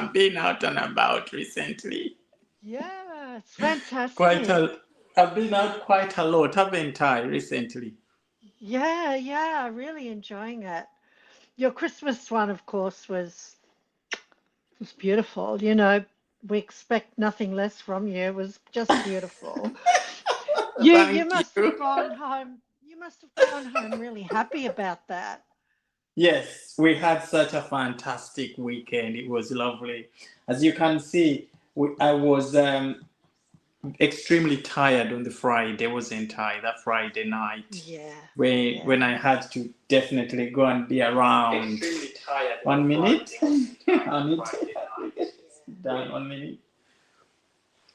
I've been out and about recently. Yeah, it's Quite fantastic. a, I've been out quite a lot, haven't I, recently? Yeah, yeah, really enjoying it. Your Christmas one, of course, was beautiful. We expect nothing less from you. It was just beautiful. You Thank must have you. gone home. You must have gone home really happy about that. Yes, we had such a fantastic weekend. It was lovely. As you can see, I was extremely tired on the Friday, wasn't I? That Friday night, Yeah, when yeah. I had to definitely go and be around. 1 minute. I need to get down 1 minute.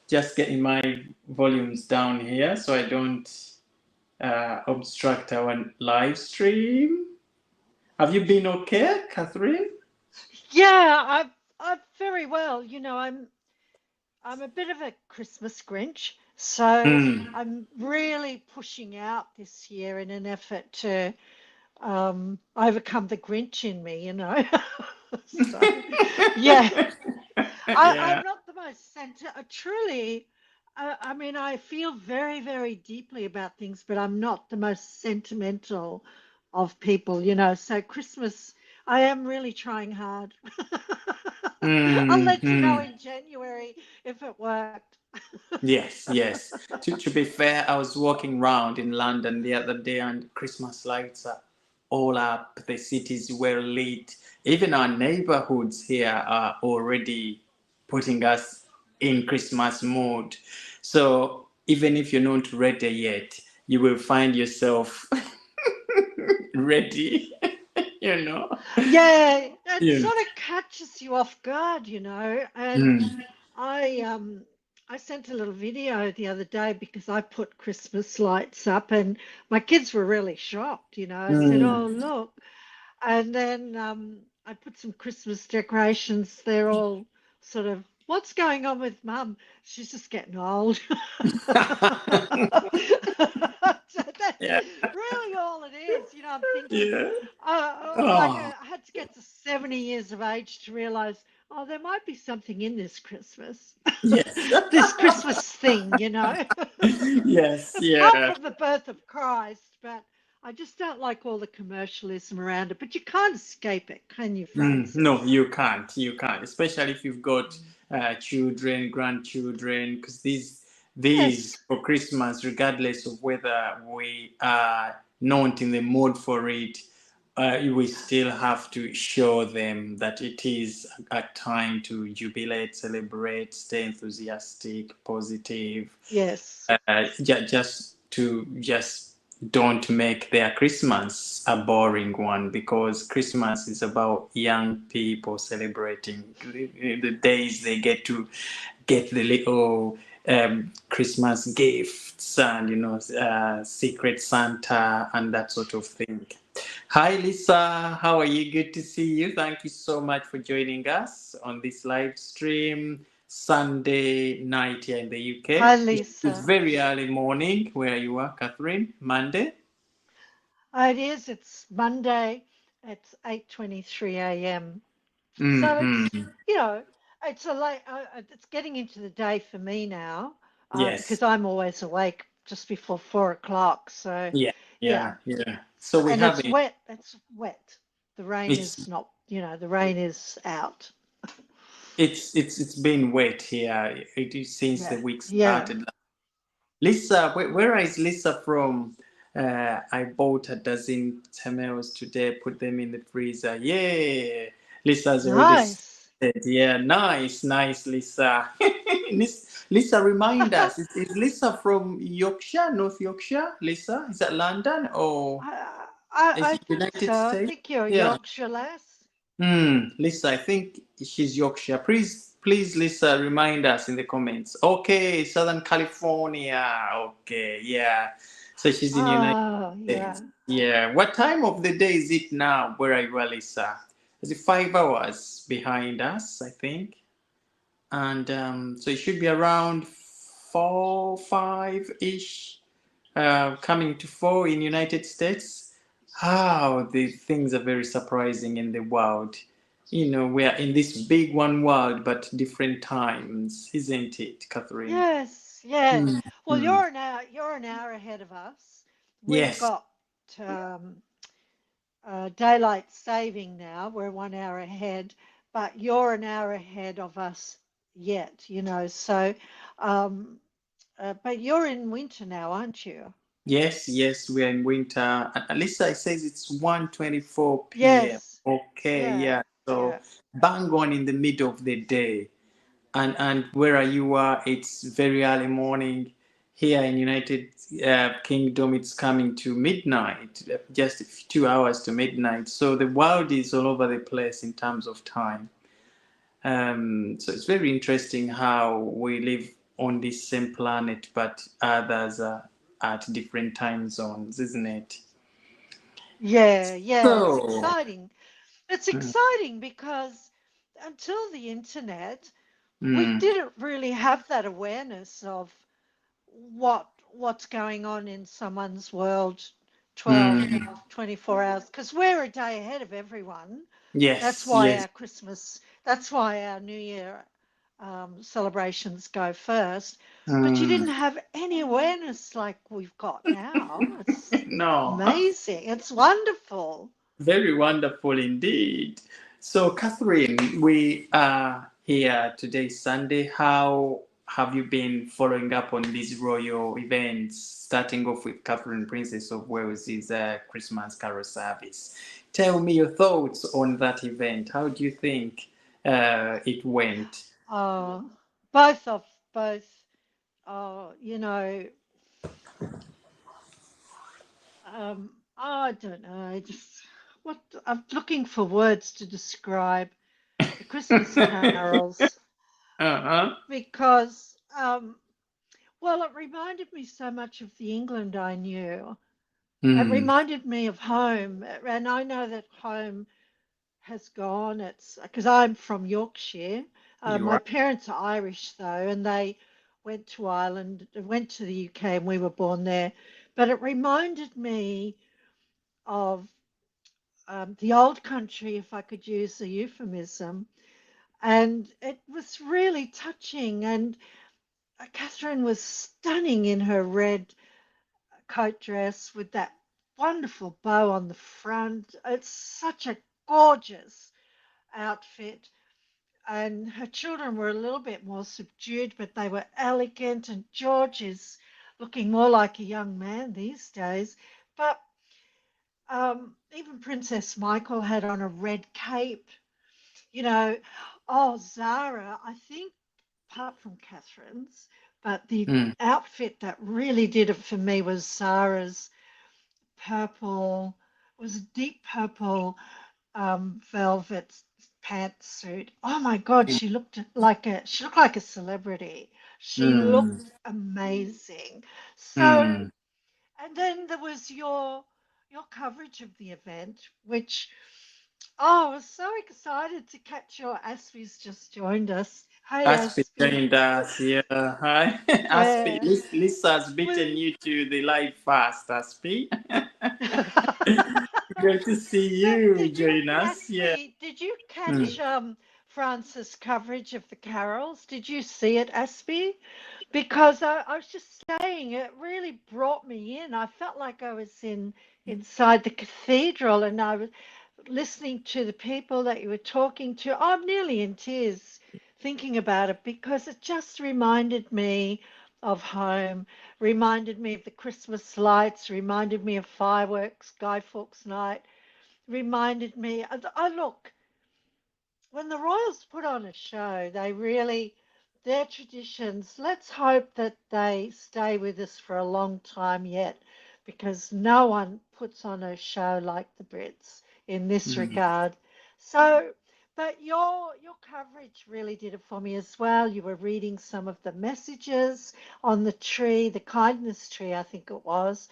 Just getting my volumes down here so I don't obstruct our live stream. Have you been okay, Catherine? Yeah, I'm very well. I'm a bit of a Christmas Grinch, so Mm. I'm really pushing out this year in an effort to overcome the Grinch in me. So, yeah, I'm Yeah. not the most truly, I mean, I feel very, very deeply about things, but I'm not the most sentimental of people. So Christmas, I am really trying hard. I'll Mm, let you know mm. in January if it worked. Yes, yes. To be fair, I was walking around in London the other day and Christmas lights are all up. The cities were lit. Even our neighborhoods here are already putting us in Christmas mood. So even if you're not ready yet, you will find yourself ready, you know? Yeah, it You know. sort of catches you off guard. And Mm, I sent a little video the other day because I put Christmas lights up and my kids were really shocked. I said, "Oh, mm. look." And then I put some Christmas decorations. They're all sort of, "What's going on with Mum? She's just getting old." So that's Yeah, really all it is. I'm thinking, yeah. like Oh, I had to get to 70 years of age to realize, oh, there might be something in this Christmas, yes. this Christmas thing. Yes, Apart yeah. from the birth of Christ, but I just don't like all the commercialism around it. But you can't escape it, can you, No, Francis? you can't. You can't, especially if you've got Mm. children, grandchildren, because these Yes, for Christmas, regardless of whether we are not in the mood for it, we still have to show them that it is a time to jubilate, celebrate, stay enthusiastic, positive, yes, just don't make their Christmas a boring one, because Christmas is about young people celebrating the days they get to get the little Christmas gifts and Secret Santa and that sort of thing. Hi Lisa, how are you? Good to see you. Thank you so much for joining us on this live stream Sunday night here in the UK. Hi, It's Lisa. very early morning where you are, Catherine. Monday. It is. It's Monday. It's 8:23 a.m. So it's Mm-hmm. you know it's a late. It's getting into the day for me now Yes. because I'm always awake just before 4 o'clock. So Yeah. yeah, Yeah. Yeah. So we and have it's it. wet. It's wet. The rain It's is not. The rain is out. it's been wet here. It is since the Yeah, week yeah. started. Lisa, where is Lisa from? I bought a dozen tomatoes today, put them in the freezer. Yeah, Lisa's already Nice. said, yeah, nice, nice, Lisa. Lisa, remind us, is Lisa from Yorkshire, North Yorkshire? Lisa, is that London or I think United so. I States? think you're a Yeah. Yorkshire lass. Lisa, I think she's Yorkshire. Please, Lisa, remind us in the comments. Okay, Southern California. Okay, yeah. So she's in United Oh, States. yeah. Yeah. What time of the day is it now? Where are you, Lisa? Is it 5 hours behind us? I think. And so it should be around 5 ish, coming to 4 in United States. How the things are very surprising in the world. we're in this big one world, but different times, isn't it, Catherine? Yes, yes. Mm, Well, mm. you're an hour ahead of us. We've Yes, got um, daylight saving now. We're 1 hour ahead, but you're an hour ahead of us yet, So, um, but you're in winter now, aren't you? yes, yes, we're in winter. And Lisa, it says it's 1:24 p.m. Yes. Okay, Yeah. yeah. So Yeah. bang on in the middle of the day. And where you are, it's very early morning. Here in United Kingdom, it's coming to midnight, just 2 hours to midnight. So the world is all over the place in terms of time. So it's very interesting how we live on this same planet, but others are at different time zones, isn't it? Yeah. Yeah. It's So, exciting. It's mm, exciting because until the internet, we mm, didn't really have that awareness of what's going on in someone's world 12, mm, 24 hours because we're a day ahead of everyone. That's yes, why yes. our that's why our New Year celebrations go first. But you Mm. didn't have any awareness like we've got now. It's No, amazing. It's wonderful. very wonderful indeed. So, Catherine, we are here today, Sunday. How have you been following up on these royal events, starting off with Catherine, Princess of Wales's Christmas Carol service? Tell me your thoughts on that event. How do you think it went? Uh, both of both. I don't know. I just what I'm looking for words to describe the Christmas carols Uh-huh. because, well, it reminded me so much of the England I knew. It Hmm. reminded me of home, and I know that home has gone. It's because I'm from Yorkshire. You My are. parents are Irish though, and they went to Ireland, went to the UK, and we were born there. But it reminded me of the old country, if I could use a euphemism. And it was really touching. And Catherine was stunning in her red coat dress with that wonderful bow on the front. It's such a gorgeous outfit. And her children were a little bit more subdued, but they were elegant. And George is looking more like a young man these days. But even Princess Michael had on a red cape. You know, oh, Zara, I think, apart from Catherine's, but the Hmm. outfit that really did it for me was Zara's purple, it was a deep purple velvet pantsuit. Oh my God, she looked like a celebrity. She Hmm. looked amazing. So, Hmm. and then there was your coverage of the event, which oh, I was so excited to catch your Aspie's just joined us. Hey, Aspi Aspie. joined us here. Hi. Aspi, Yeah. Lisa's Well, beaten you to the live fast, Aspi. but Good to see you did you, join us. Yeah. Aspie, did you Mm. catch Francis' coverage of the carols? Did you see it, Aspie? Because I was just saying it really brought me in. I felt like I was inside the cathedral and I was listening to the people that you were talking to. I'm nearly in tears thinking about it because it just reminded me of home, reminded me of the Christmas lights, reminded me of fireworks, Guy Fawkes Night, reminded me. I look, when the Royals put on a show, their traditions, let's hope that they stay with us for a long time yet, because no one puts on a show like the Brits in this Mm. regard. So, but your coverage really did it for me as well. You were reading some of the messages on the tree, the kindness tree, I think it was,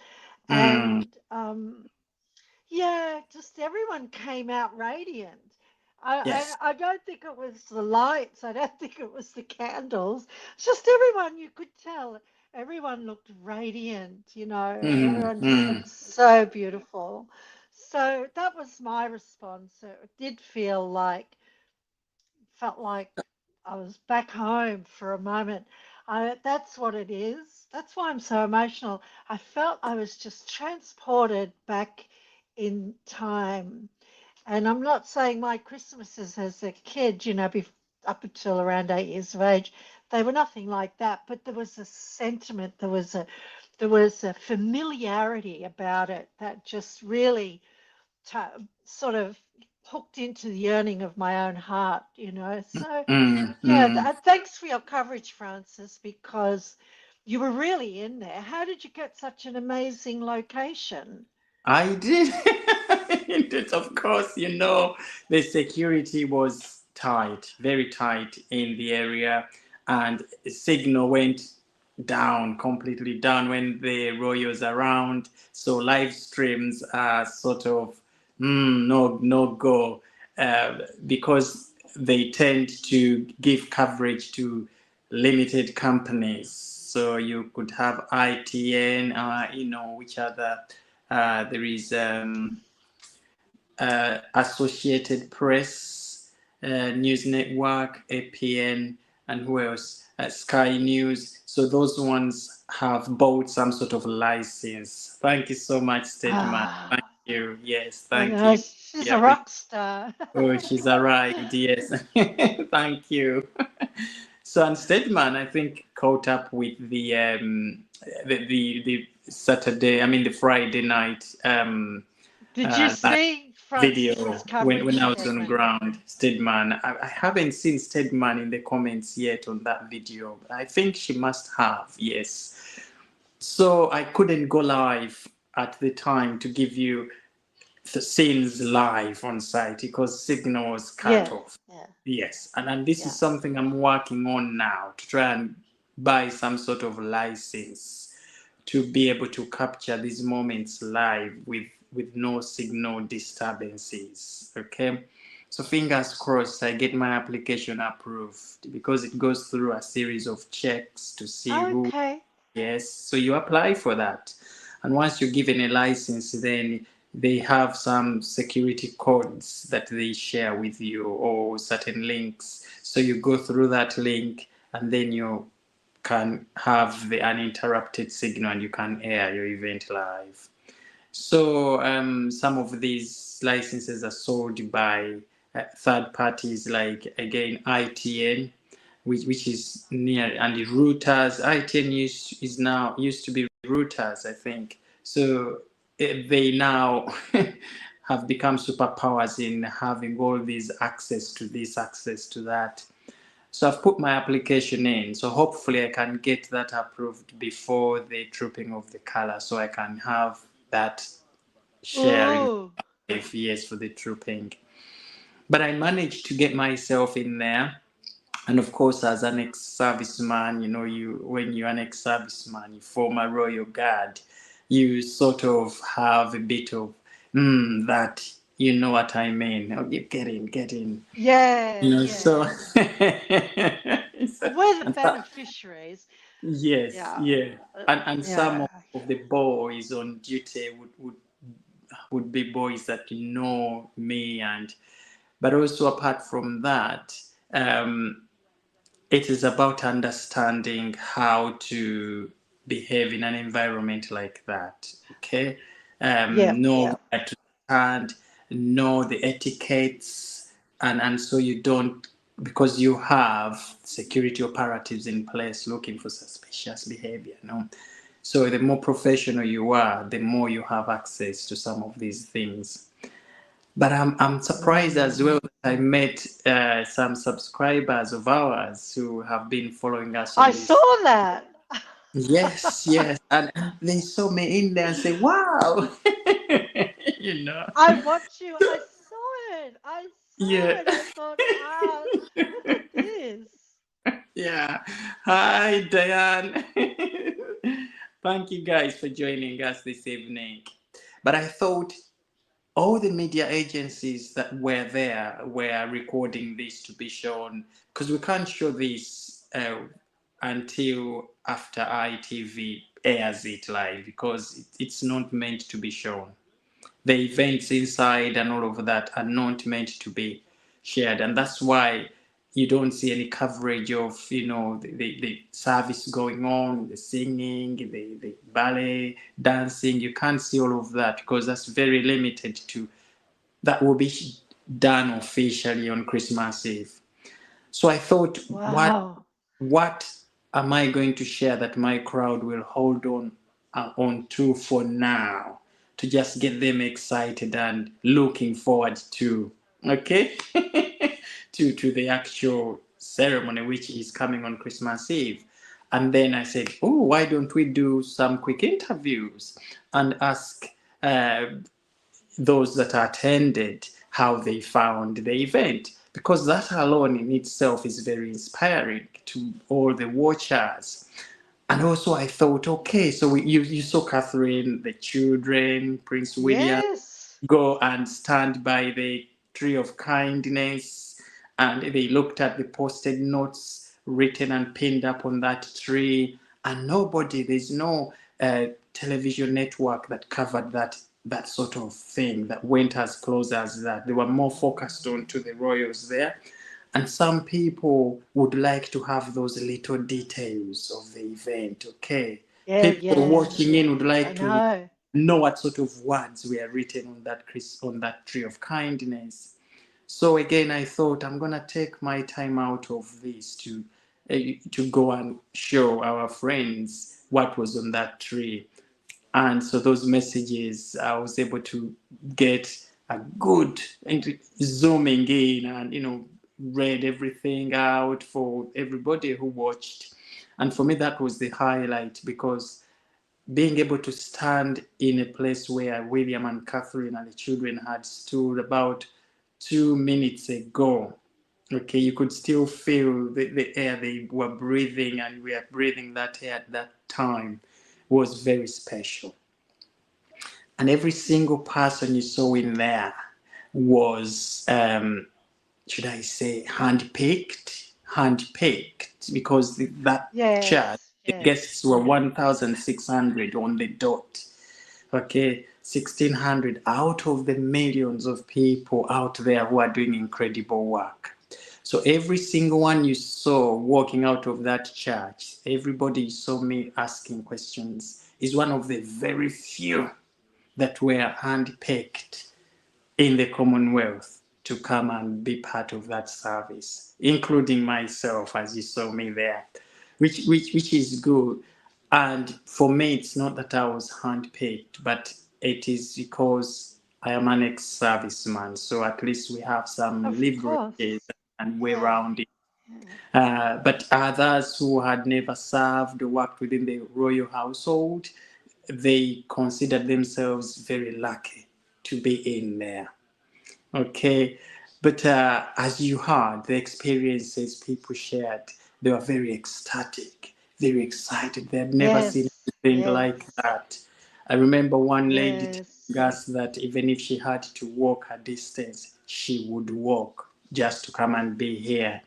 Mm. and yeah, just everyone came out radiant. Yes. I don't think it was the lights. I don't think it was the candles. It's just everyone, you could tell. Everyone looked radiant, Mm. everyone just Mm. looked so beautiful. So that was my response. It did feel like felt like I was back home for a moment. That's what it is. That's why I'm so emotional. I felt I was just transported back in time. And I'm not saying my Christmases as a kid, up until around 8 years of age, they were nothing like that. But there was a sentiment, there was a familiarity about it that just really sort of hooked into the yearning of my own heart. So, Mm, yeah, mm. thanks for your coverage, Francis, because you were really in there. How did you get such an amazing location? I did. It, of course, the security was tight, very tight in the area, and signal went down, completely down when the royals around. So live streams are sort of no go, because they tend to give coverage to limited companies. So you could have ITN, which other there is Associated Press, News Network, APN, and who else? Sky News. So those ones have bought some sort of license. Thank you so much, Stedman. Thank Ah, you. Yes, I thank know you. she's Yeah, a rock star. oh, she's arrived. Yes, thank you. So, and Stedman, I think, caught up with the Saturday. I mean, the Friday night Did you live see Francis's video when coverage, I was on Stedman? ground. Stedman, I haven't seen Stedman in the comments yet on that video. I think she must have. Yes. So I couldn't go live at the time to give you the scenes live on site because signal was cut Yeah, off. yeah, Yes, and this is yeah. something I'm working on now to try and buy some sort of license to be able to capture these moments live with no signal disturbances. Okay, so fingers crossed I get my application approved because it goes through a series of checks to see who. Okay. Yes, so you apply for that. And once you're given a license, then they have some security codes that they share with you or certain links. So you go through that link and then you can have the uninterrupted signal and you can air your event live. So some of these licenses are sold by third parties like again ITN, which is near, and the routers. ITN used to be routers, I think. So they now have become superpowers in having all these access to this, access to that. So I've put my application in. So hopefully I can get that approved before the trooping of the color, so I can have that sharing Oh, 5 years for the trooping. But I managed to get myself in there. And of course, as an ex-serviceman, you when you're an ex-serviceman, you form a royal guard, you sort of have a bit of that. You know what I mean? Oh, you get in. yeah, So, yeah. We're the and beneficiaries. yes, Yeah, yeah, and some yeah, of the boys on duty would be boys that know me, and but also apart from that, um, it is about understanding how to behave in an environment like that. Okay, yeah, know yeah, where to stand, know the etiquettes, and so you don't, because you have security operatives in place looking for suspicious behavior. No, so the more professional you are, the more you have access to some of these things. But I'm surprised as mm. well that I met some subscribers of ours who have been following us I on saw this. that. Yes, yes. And they saw me in there and say, wow. you know. I watched you. I saw it. I Yeah. saw it. I thought, ah, look at this. Yeah. Hi, Diane. Thank you guys for joining us this evening. But I thought all the media agencies that were there were recording this to be shown, because we can't show this until after ITV airs it live, because it's not meant to be shown. The events inside and all of that are not meant to be shared, and that's why you don't see any coverage of, the service going on, the singing, the ballet, dancing. You can't see all of that because that's very limited to that will be done officially on Christmas Eve. So I thought, Wow. what am I going to share that my crowd will hold on to for now, to just get them excited and looking forward to, okay, to the actual ceremony, which is coming on Christmas Eve. And then I said, oh, why don't we do some quick interviews and ask uh, those that attended how they found the event, because that alone in itself is very inspiring to all the watchers. And also I thought, okay, so you saw Catherine, the children, Prince William, Yes. go and stand by the tree of kindness, and they looked at the posted notes written and pinned up on that tree, and there's no television network that covered that sort of thing, that went as close as that. They were more focused on to the royals there. And some people would like to have those little details of the event, okay? Yeah, People yeah. watching in would I like to know. know what sort of words were written on that tree of kindness. So again, I thought I'm gonna take my time out of this to go and show our friends what was on that tree. And so those messages, I was able to get a good and zooming in, and read everything out for everybody who watched. And for me, that was the highlight, because being able to stand in a place where William and Catherine and the children had stood about 2 minutes ago. Okay, you could still feel the air they were breathing, and we are breathing that air at that time, was very special. And every single person you saw in there was, should I say, handpicked, because that church, Yes, the yes. guests were 1,600 on the dot. Okay, 1,600 out of the millions of people out there who are doing incredible work. So every single one you saw walking out of that church, everybody you saw me asking questions, is one of the very few that were handpicked in the Commonwealth to come and be part of that service, including myself, as you saw me there, which is good. And for me, it's not that I was handpicked, but it is because I am an ex-serviceman, so at least we have some Of leverages course. and way Yeah, around it. yeah. But others who had never served or worked within the royal household, they considered themselves very lucky to be in there. Okay, but as you heard, the experiences people shared, they were very ecstatic, very excited. They had never seen Yes, anything like yes, that. I remember one lady telling yes. us that even if she had to walk a distance, she would walk just to come and be here.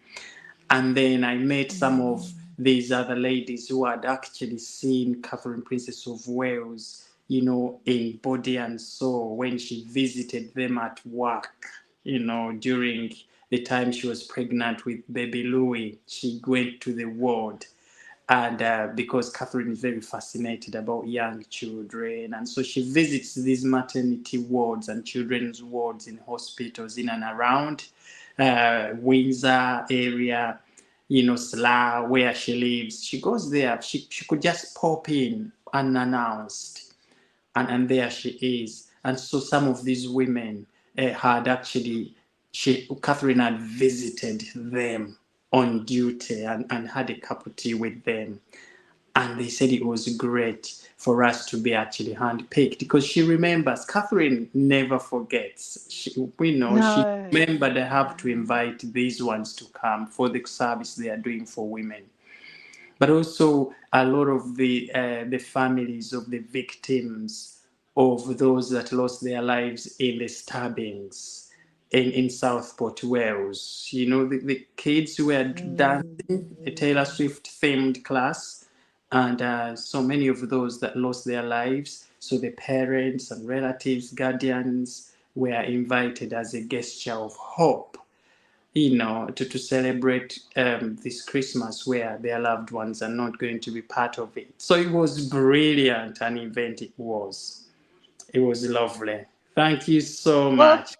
And then I met some of Mm. these other ladies who had actually seen Catherine, Princess of Wales, in body and soul when she visited them at work, during the time she was pregnant with baby Louis. She went to the ward, and because Catherine is very fascinated about young children, and so she visits these maternity wards and children's wards in hospitals in and around Windsor area, Slough, where she lives. She goes there. She could just pop in unannounced, and there she is. And so some of these women had actually, Catherine had visited them on duty, and had a cup of tea with them. And they said it was great for us to be actually handpicked, because she remembers. Catherine never forgets. She No, remembered they have to no. invite these ones to come for the service they are doing for women. But also a lot of the families of the victims of those that lost their lives in the stabbings in Southport, Wales. The kids who were Mm, dancing a Taylor mm. Swift themed class, and so many of those that lost their lives. So the parents and relatives, guardians were invited as a gesture of hope to celebrate this Christmas where their loved ones are not going to be part of it. So it was brilliant an event it was. It was lovely. Thank you so Well, much.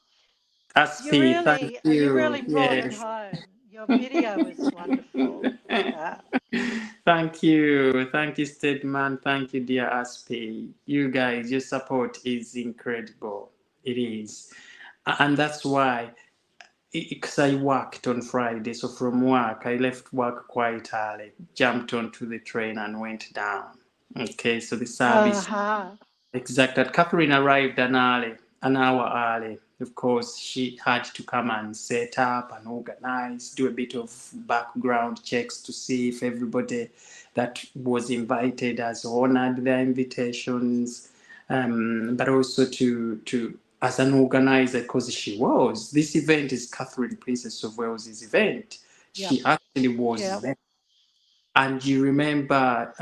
Aspi, thank you you. really brought it Yes. home. Your video was wonderful. Yeah. Thank you. Thank you, Steadman. Thank you, dear Aspi. You guys, your support is incredible. It is. And that's why, because I worked on Friday, so from work, I left work quite early, jumped onto the train and went down. Okay, so the service. Uh-huh. Exactly. Catherine arrived an hour early. Of course, she had to come and set up and organize, do a bit of background checks to see if everybody that was invited has honored their invitations, but also to as an organizer, because she was. This event is Catherine, Princess of Wales's event. Yep. She actually was Yep. there, and you remember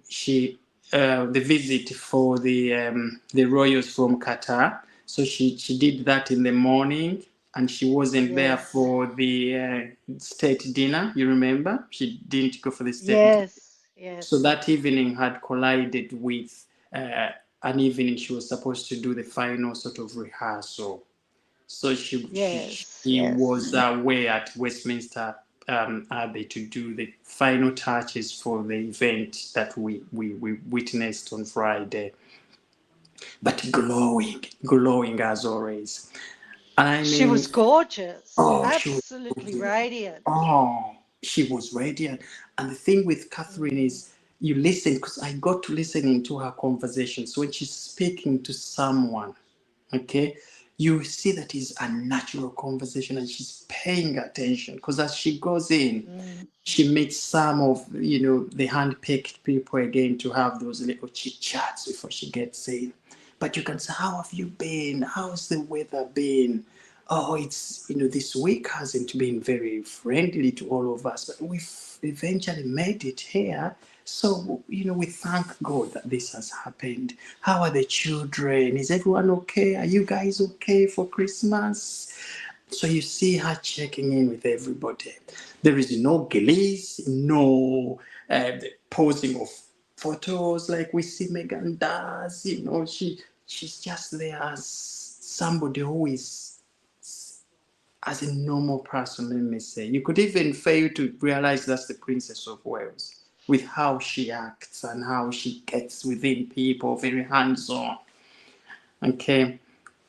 she the visit for the royals from Qatar. So she did that in the morning, and she wasn't there Yes. for the state dinner. You remember she didn't go for the state dinner. Yes. So Yes. that evening had collided with an evening she was supposed to do the final sort of rehearsal. So Yes. she was Yes. away at Westminster Abbey to do the final touches for the event that we witnessed on Friday. But glowing as always. And I She was mean, gorgeous. oh, she was Absolutely gorgeous. radiant. Oh, she was radiant. And the thing with Catherine Mm, is, you listen, because I got to listen into her conversations when she's speaking to someone. Okay, you see that is a natural conversation and she's paying attention, because as she goes in, mm, she meets some of the hand-picked people again to have those little chit chats before she gets in. But you can say, how have you been? How's the weather been? Oh, it's this week hasn't been very friendly to all of us, but we've eventually made it here. So we thank God that this has happened. How are the children? Is everyone okay? Are you guys okay for Christmas? So you see her checking in with everybody. There is no gliss, no posing of photos like we see Megan does. She's just there as somebody who is as a normal person. Let me say, you could even fail to realize that's the Princess of Wales with how she acts and how she gets within people, very hands-on. Okay.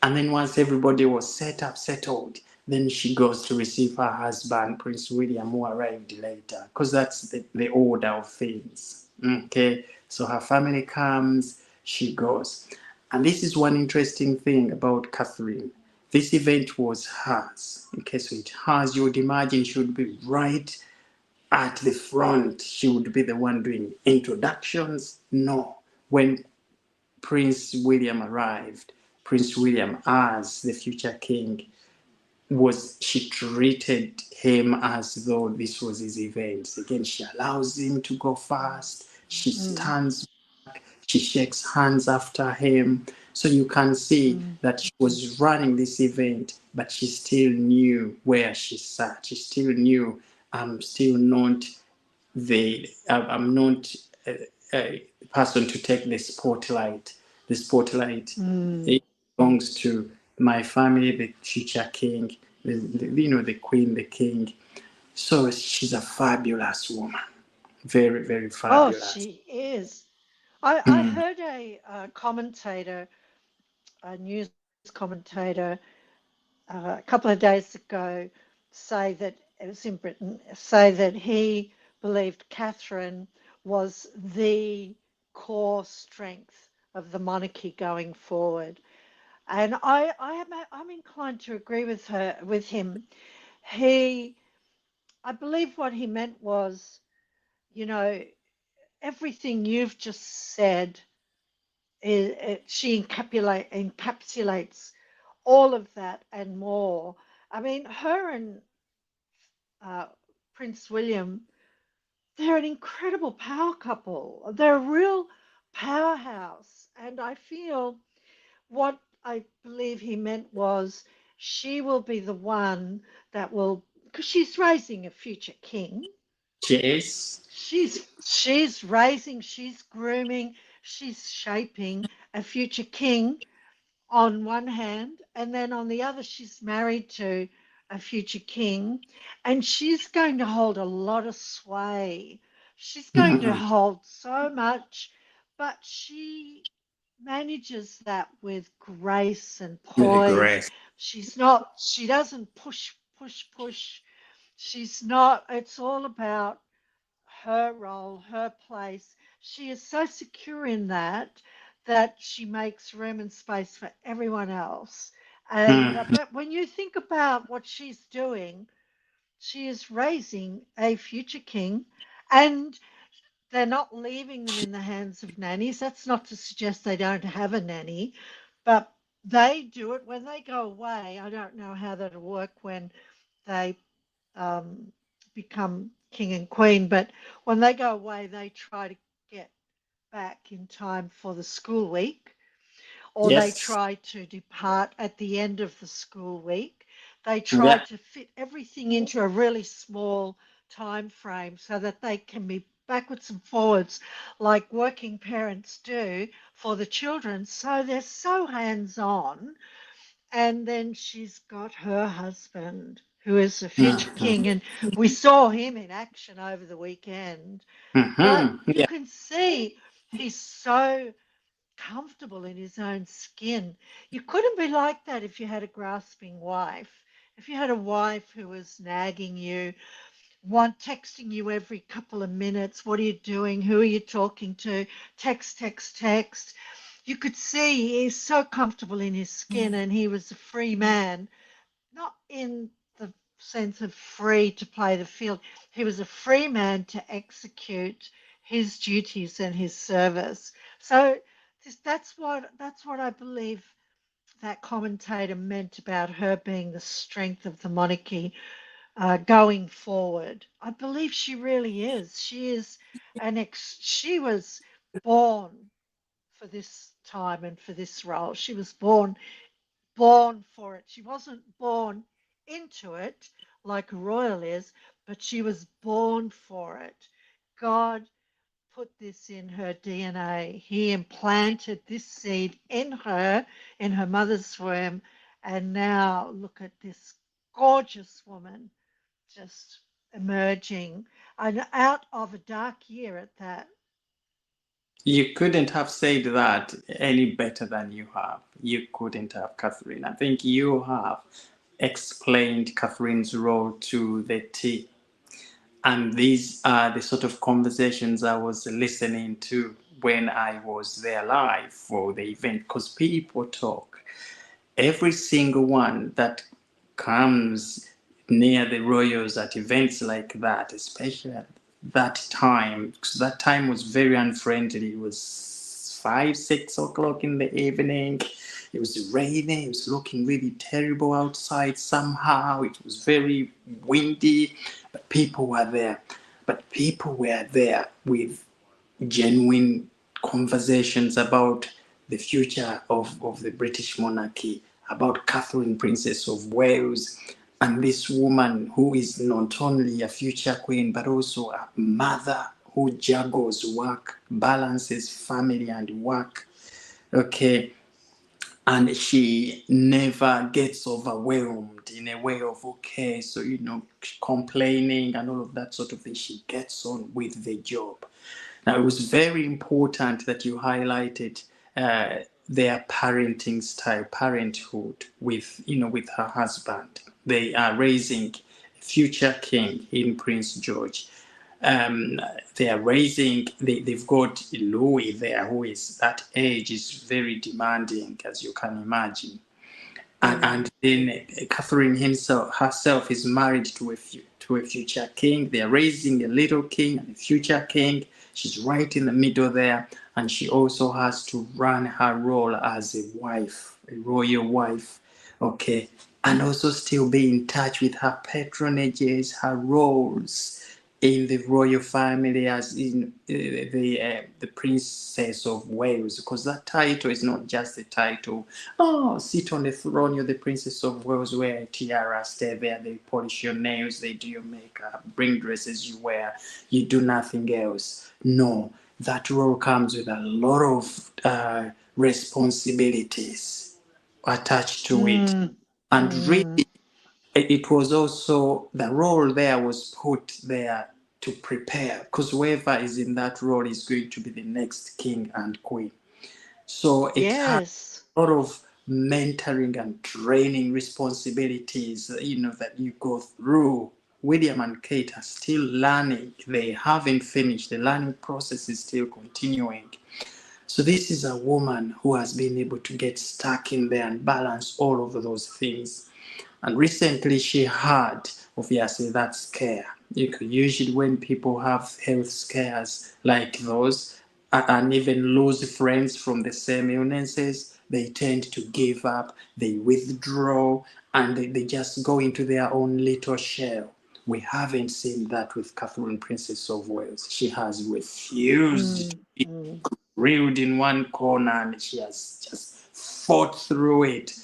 And then once everybody was settled, then she goes to receive her husband, Prince William, who arrived later, because that's the order of things. Okay. So her family comes, she goes. And this is one interesting thing about Catherine. This event was hers. Okay, so it hers. You would imagine she would be right at the front. She would be the one doing introductions. No. When Prince William arrived, Prince William, as the future king, she treated him as though this was his event. Again, she allows him to go first. She mm, stands, she shakes hands after him. So you can see mm, that she was running this event, but she still knew where she sat. She still knew, I'm still not I'm not a person to take the spotlight. The spotlight, mm. it belongs to my family, the future king, the queen, the king. So she's a fabulous woman, very, very Oh, fabulous. she is. I heard a news commentator, a couple of days ago say that it was in Britain, say that he believed Catherine was the core strength of the monarchy going forward. And I'm inclined to agree with him. He, I believe what he meant was, you know, everything you've just said, she encapsulates all of that and more. I mean, her and uh, Prince William, they're an incredible power couple. They're a real powerhouse. And I feel what I believe he meant was she will be the one that will, because she's raising a future king. Yes. She's raising, she's grooming, she's shaping a future king on one hand, and then on the other, she's married to a future king, and she's going to hold a lot of sway. She's going to Mhm. hold so much, but she manages that with grace and With the poise. grace. She doesn't push, push, push. She's not, it's all about her role, her place. She is so secure in that she makes room and space for everyone else. And Mm. but when you think about what she's doing, she is raising a future king, and they're not leaving them in the hands of nannies. That's not to suggest they don't have a nanny, but they do it when they go away. I don't know how that'll work when they um, become king and queen. But when they go away, they try to get back in time for the school week, or they Yes. try to depart at the end of the school week. They try Yeah. to fit everything into a really small time frame so that they can be backwards and forwards like working parents do for the children. So they're so hands on, and then she's got her husband, who is the future king. Mm-hmm. And we saw him in action over the weekend. But Mm-hmm. you Yeah. can see he's so comfortable in his own skin. You couldn't be like that if you had a grasping wife. If you had a wife who was nagging you, texting you every couple of minutes, what are you doing? Who are you talking to? Text, text, text. You could see he's so comfortable in his skin, and he was a free man, not in the sense of free to play the field. He was a free man to execute his duties and his service. So that's what I believe that commentator meant about her being the strength of the monarchy going forward. I believe she really is. She is she was born for this time and for this role. She was born for it. She wasn't born into it like a royal is, but she was born for it. God put this in her DNA. He implanted this seed in her mother's womb, and now look at this gorgeous woman just emerging and out of a dark year at that. You couldn't have said that any better than you have. You couldn't have, Catherine. I think you have explained Catherine's role to the T. And these are the sort of conversations I was listening to when I was there live for the event, because people talk. Every single one that comes near the royals at events like that, especially at that time, because that time was very unfriendly. It was 5, 6 o'clock in the evening. It was raining. It was looking really terrible outside somehow. It was very windy, but people were there. But people were there with genuine conversations about the future of the British monarchy, about Catherine, Princess of Wales, and this woman who is not only a future queen but also a mother who juggles work, balances family and work. Okay, and she never gets overwhelmed in a way of okay, so complaining and all of that sort of thing. She gets on with the job. Now, it was very important that you highlighted their parenting style, parenthood with her husband. They are raising a future king in Prince George. They are raising. They've got Louis there, who is that age is very demanding, as you can imagine. And then Catherine herself is married to a future king. They are raising a little king and a future king. She's right in the middle there, and she also has to run her role as a wife, a royal wife. Okay, and also still be in touch with her patronages, her roles. in the royal family, as in the Princess of Wales, because that title is not just the title. Oh, sit on the throne, you're the Princess of Wales, wear a tiara, stay there, they polish your nails, they do your makeup, bring dresses you wear, you do nothing else. No, that role comes with a lot of responsibilities attached to it. Mm, And really, mm. it was also the role there was put there to prepare, because whoever is in that role is going to be the next king and queen. So it has Yes. a lot of mentoring and training responsibilities, that you go through. William and Kate are still learning. They haven't finished. The learning process is still continuing. So this is a woman who has been able to get stuck in there and balance all of those things. And recently she had, obviously, that scare. Usually when people have health scares like those, and even lose friends from the same illnesses, they tend to give up, they withdraw, and they just go into their own little shell. We haven't seen that with Catherine, Princess of Wales. She has refused to Mm, be mm. reeled in one corner, and she has just fought through it.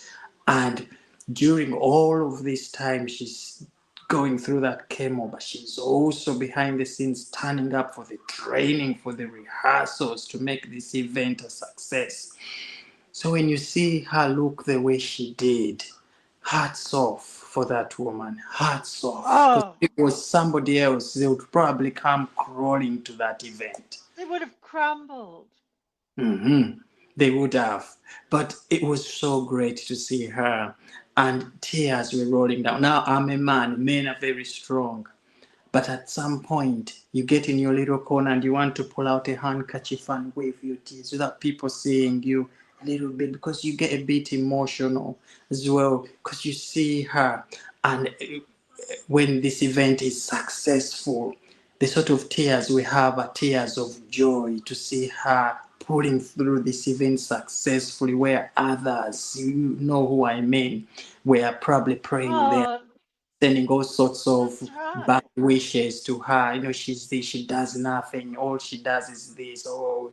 And during all of this time, she's going through that chemo, but she's also behind the scenes turning up for the training, for the rehearsals to make this event a success. So when you see her look the way she did, hats off for that woman, hats off. Because Oh, if it was somebody else, they would probably come crawling to that event. they would have crumbled. Mhm. They would have. But it was so great to see her. And tears were rolling down. Now, I'm a man. Men are very strong. But at some point, you get in your little corner and you want to pull out a handkerchief and wave your tears without people seeing you a little bit, because you get a bit emotional as well because you see her. And when this event is successful, the sort of tears we have are tears of joy to see her pulling through this event successfully, where others, you know who I mean, were probably praying there, Oh, sending all sorts of that's bad right. wishes to her. She's this, she does nothing. All she does is this. Oh,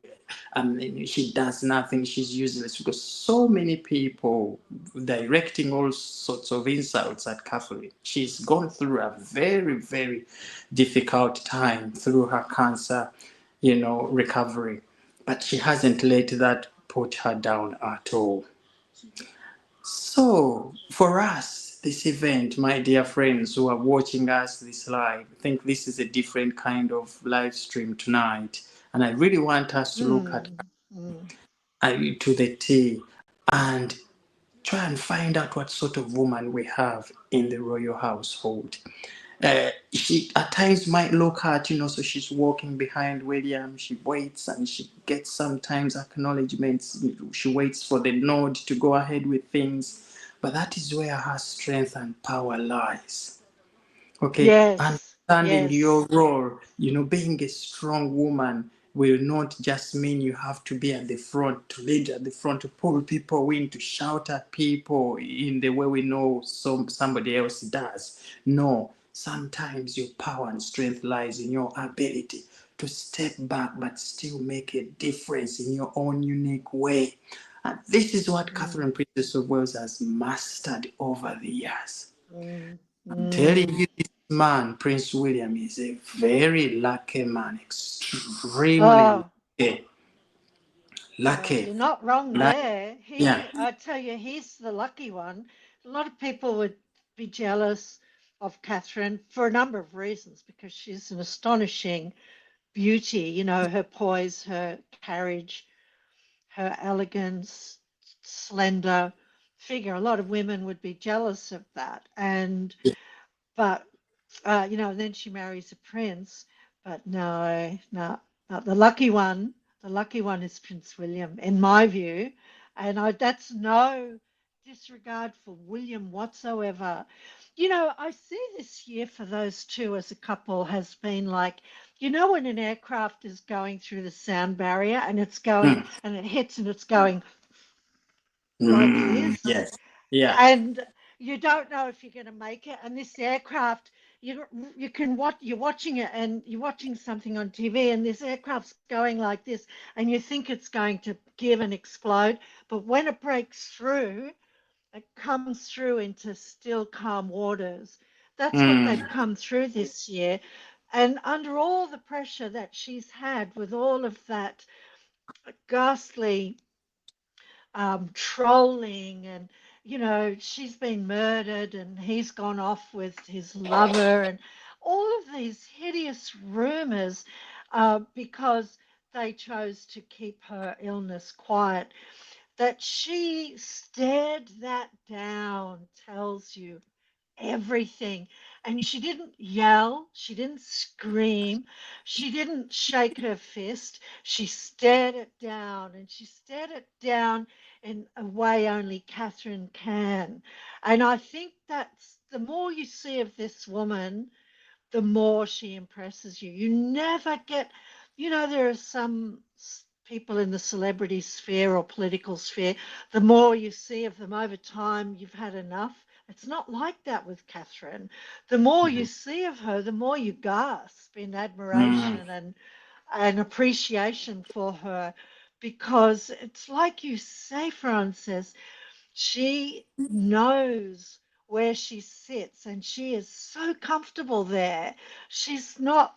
she does nothing. She's useless. Because so many people directing all sorts of insults at Catherine. She's gone through a very, very difficult time through her cancer, recovery. But she hasn't let that put her down at all. So, for us, this event, my dear friends who are watching us this live, I think this is a different kind of live stream tonight. And I really want us to look at Mm, mm. to the T and try and find out what sort of woman we have in the royal household. She at times might look at, so she's walking behind William, she waits and she gets sometimes acknowledgements, she waits for the nod to go ahead with things, but that is where her strength and power lies. Okay, Yes, understanding your yes. role, being a strong woman will not just mean you have to be at the front, to lead at the front, to pull people in, to shout at people in the way we know somebody else does. No, sometimes your power and strength lies in your ability to step back but still make a difference in your own unique way. And this is what Mm, Catherine Princess of Wales has mastered over the years. mm, I'm telling mm. you, this man, Prince William, is a very lucky man, extremely Oh, lucky. you're Lucky. not wrong Like, there. yeah. I tell you, he's the lucky one. A lot of people would be jealous of Catherine for a number of reasons because she's an astonishing beauty, her poise, her carriage, her elegance, slender figure. A lot of women would be jealous of that. But and then she marries a prince. But no, no, no. The lucky one is Prince William, in my view. And that's no disregard for William whatsoever. I see this year for those two as a couple has been like, when an aircraft is going through the sound barrier and it's going Mm, and it hits and it's going like mm, this, yes. Yeah. and you don't know if you're going to make it. And this aircraft, you can watch, you're watching it and you're watching something on TV and this aircraft's going like this and you think it's going to give and explode, but when it breaks through, it comes through into still calm waters. That's what they've Mm, come through this year. And under all the pressure that she's had with all of that ghastly trolling, and she's been murdered and he's gone off with his lover, and all of these hideous rumors, because they chose to keep her illness quiet. That she stared that down tells you everything. And she didn't yell, she didn't scream, she didn't shake her fist. She stared it down, and she stared it down in a way only Catherine can. And I think that's the more you see of this woman, the more she impresses you. You never get, there are some people in the celebrity sphere or political sphere, the more you see of them over time, you've had enough. It's not like that with Catherine. The more you mm, see of her, the more you gasp in mm, admiration and appreciation for her, because it's like you say, Francis, she knows where she sits and she is so comfortable there. She's not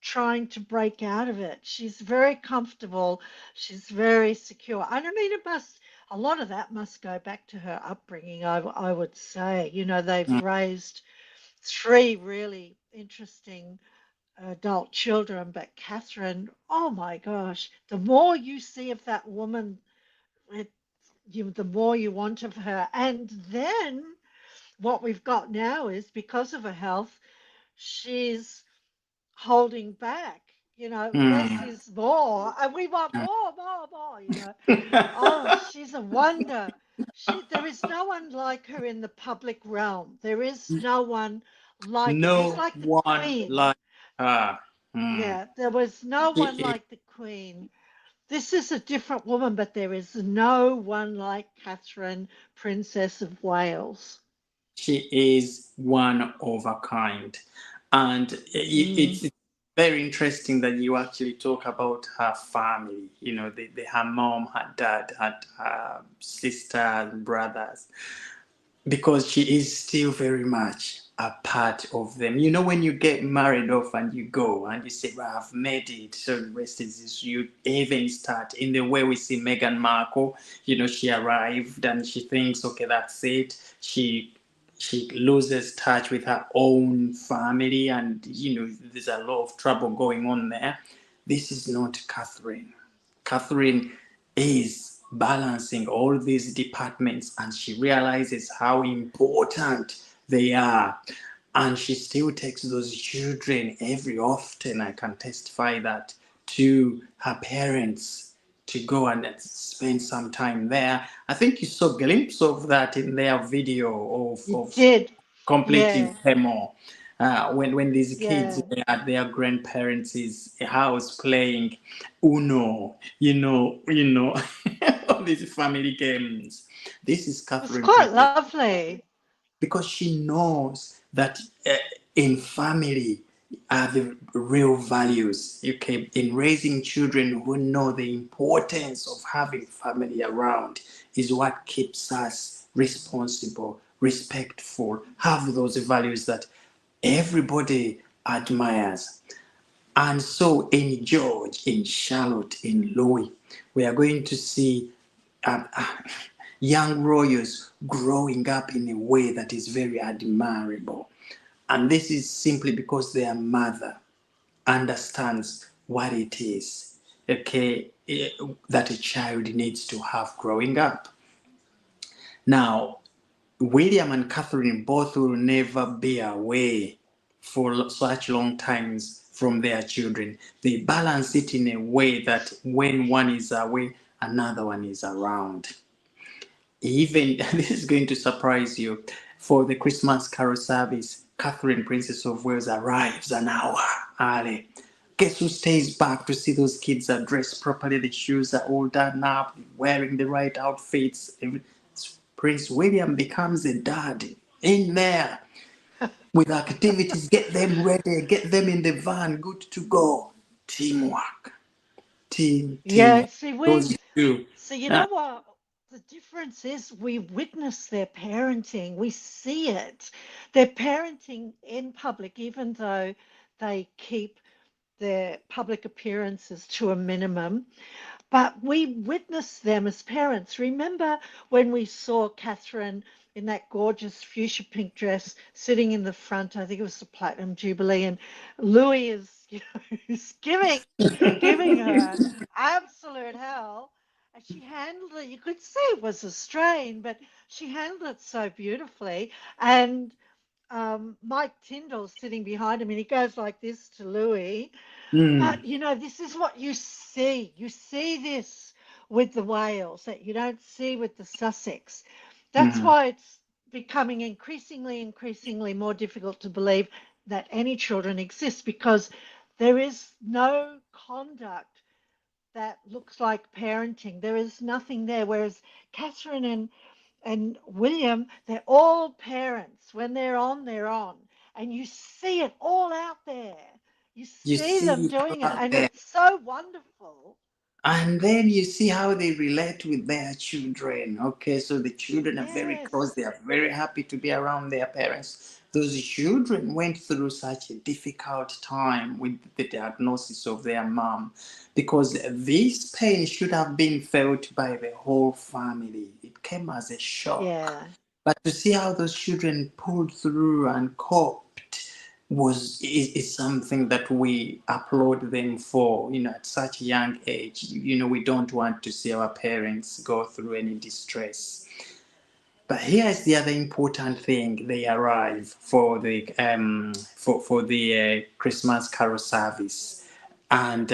trying to break out of it. She's very comfortable. She's very secure. And I mean, a lot of that must go back to her upbringing, I would say. They've mm. raised three really interesting adult children, but Catherine, oh my gosh, the more you see of that woman, it the more you want of her. And then what we've got now is, because of her health, she's holding back. Less Mm. is more, and we want more, more, more. Oh, she's a wonder. There is no one like her in the public realm. There is no one like her. It's No like the one Queen. like her. Mm. Yeah, there was no She one is, like the Queen. This is a different woman, but there is no one like Catherine, Princess of Wales. she is one of a kind. And Mm. it's very interesting that you actually talk about her family. Her mom, her dad, her sisters, brothers, because she is still very much a part of them. When you get married off and you go and you say, well, I've made it, so the rest is this. You even start in the way we see Meghan Markle. She arrived and she thinks, okay, that's it. She loses touch with her own family, and there's a lot of trouble going on there. This is not Catherine. Catherine is balancing all these departments, and she realizes how important they are. And she still takes those children every often. I can testify that, to her parents, to go and spend some time there. I think you saw a glimpse of that in their video of, You of did. completing Yeah, chemo. When these kids yeah. were at their grandparents' house playing Uno, all these family games. This is It was Catherine quite Princess, lovely. because she knows that in family are the real values. Okay, in raising children who know the importance of having family around is what keeps us responsible, respectful, have those values that everybody admires. And so in George, in Charlotte, in Louis, we are going to see young royals growing up in a way that is very admirable. And this is simply because their mother understands what it is, okay, that a child needs to have growing up. Now, William and Catherine both will never be away for such long times from their children. They balance it in a way that when one is away, another one is around. Even this is going to surprise you. For the Christmas carol service, Catherine, Princess of Wales, arrives an hour early. Guess who stays back to see those kids are dressed properly? The shoes are all done up, wearing the right outfits. Prince William becomes a dad in there. with activities, get them ready, get them in the van, good to go. Teamwork, Yeah, teamwork. see, Those two. so you Uh, know what? The difference is we witness their parenting. We see it. They're parenting in public, even though they keep their public appearances to a minimum. But we witnessed them as parents. Remember when we saw Catherine in that gorgeous fuchsia pink dress sitting in the front? I think it was the Platinum Jubilee, and Louis is, is giving her absolute hell. And she handled it. You could see it was a strain, but she handled it so beautifully. And Mike Tyndall's sitting behind him, and he goes like this to Louis. mm, But this is what you see. You see this with the Wales that you don't see with the Sussex. That's mm. why it's becoming increasingly more difficult to believe that any children exist because there is no conduct that looks like parenting. There is nothing there. Whereas Catherine and William, they're all parents. When they're on, they're on. And you see it all out there. You You see them see doing it, out and there. it's so wonderful. And then you see how they relate with their children. Okay, so the children are very close. Yes. They are very happy to be around their parents. Those children went through such a difficult time with the diagnosis of their mom because this pain should have been felt by the whole family. It came as a shock. Yeah. But to see how those children pulled through and coped is something that we applaud them for. At such a young age, we don't want to see our parents go through any distress. But here's the other important thing: they arrive for the Christmas carol service, and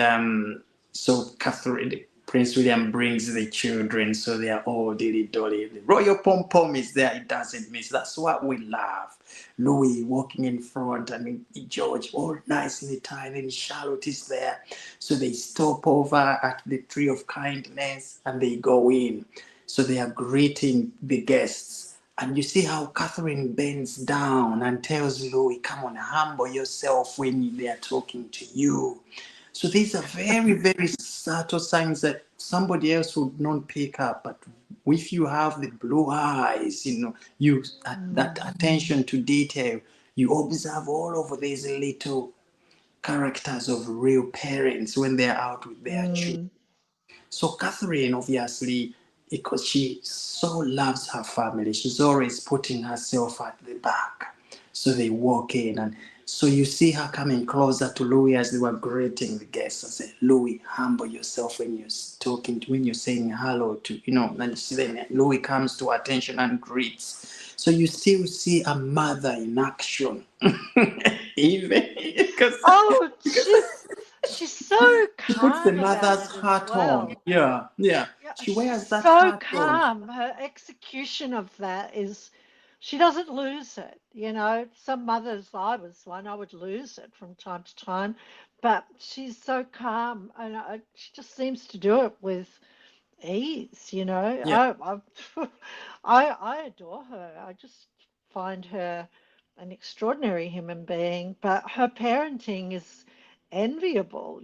so Catherine, Prince William brings the children, so they are all dilly dolly. The royal pom pom is there; it doesn't miss. That's what we love. Louis walking in front, and George all nicely tied, and Charlotte is there. So they stop over at the Tree of Kindness, and they go in. So they are greeting the guests. And you see how Catherine bends down and tells Louis, come on, humble yourself when they are talking to you. So these are very, very subtle signs that somebody else would not pick up. But if you have the blue eyes, you that Mm, attention to detail, you observe all of these little characters of real parents when they're out with their children. mm, So Catherine, obviously, because she so loves her family, she's always putting herself at the back. So they walk in, and so you see her coming closer to Louis as they were greeting the guests. I said, Louis, humble yourself when you're when you're saying hello to, and you see then Louis comes to attention and greets. So you still see a mother in action. Even because oh, she's so she puts the calm about mother's it as hat on. well. Yeah, yeah. Yeah, She she's wears that so hat on. calm. Her execution of that is, she doesn't lose it. Some mothers, I was one, I would lose it from time to time, but she's so calm, and she just seems to do it with ease. Yeah. I adore her. I just find her an extraordinary human being, but her parenting is enviable.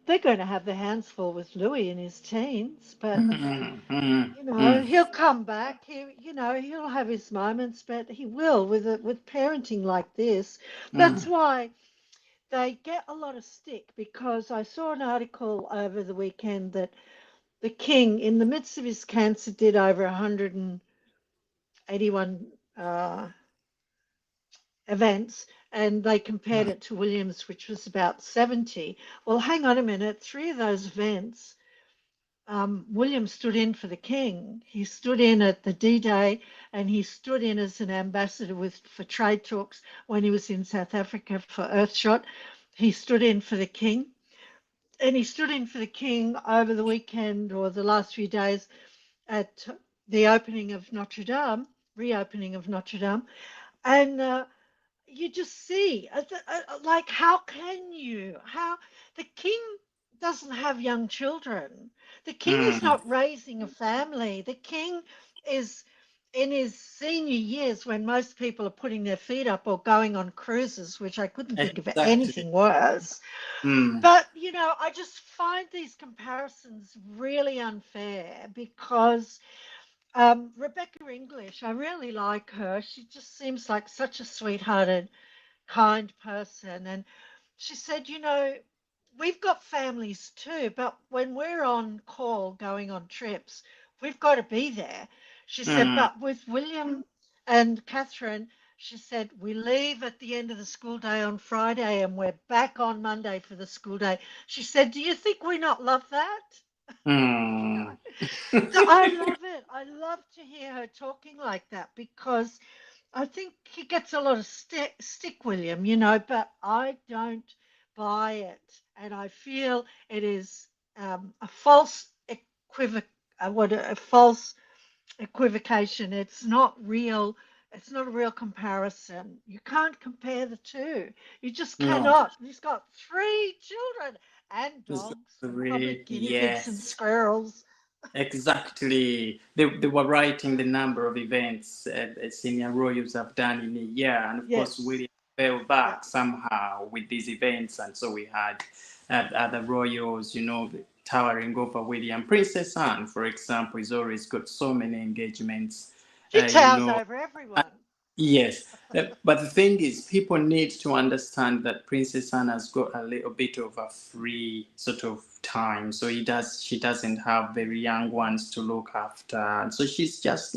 They're going to have their hands full with Louis in his teens, but Mm, mm, mm, he'll come back. He'll have his moments, but he will with parenting like this. That's mm, why they get a lot of stick, because I saw an article over the weekend that the king, in the midst of his cancer, did over 181 events, and they compared mm, it to Williams, which was about 70. Well, hang on a minute. Three of those events, William stood in for the king. He stood in at the D-Day, and he stood in as an ambassador for trade talks when he was in South Africa for Earthshot. He stood in for the king, and he stood in for the king over the weekend or the last few days at the opening of Notre Dame, reopening of Notre Dame, and you just see, like, how can you? How the king doesn't have young children. The king is mm, not raising a family. The king is in his senior years when most people are putting their feet up or going on cruises, which I couldn't think of Exactly. anything worse. Mm, But, I just find these comparisons really unfair because Rebecca English, I really like her. She just seems like such a sweethearted, kind person. And she said, we've got families too, but when we're on call going on trips, we've got to be there. She said, mm, but with William and Catherine, she said, we leave at the end of the school day on Friday and we're back on Monday for the school day. She said, do you think we not love that? mm. So I love it. I love to hear her talking like that because I think he gets a lot of stick, William, but I don't buy it. And I feel it is a false equivoc, a false equivocation. It's not real. It's not a real comparison. You can't compare the two. You just No, cannot. He's got three children and it's dogs and probably three. guinea pigs and Yes. squirrels. Exactly. They were writing the number of events senior royals have done in a year. And of course, Yes. William fell Yeah. back somehow with these events. And so we had other royals, towering over William. Princess Anne, for example, has always got so many engagements, She you towers know. over everyone. Yes, but the thing is, people need to understand that Princess Anne has got a little bit of a free sort of time, so she doesn't have very young ones to look after, and so she's just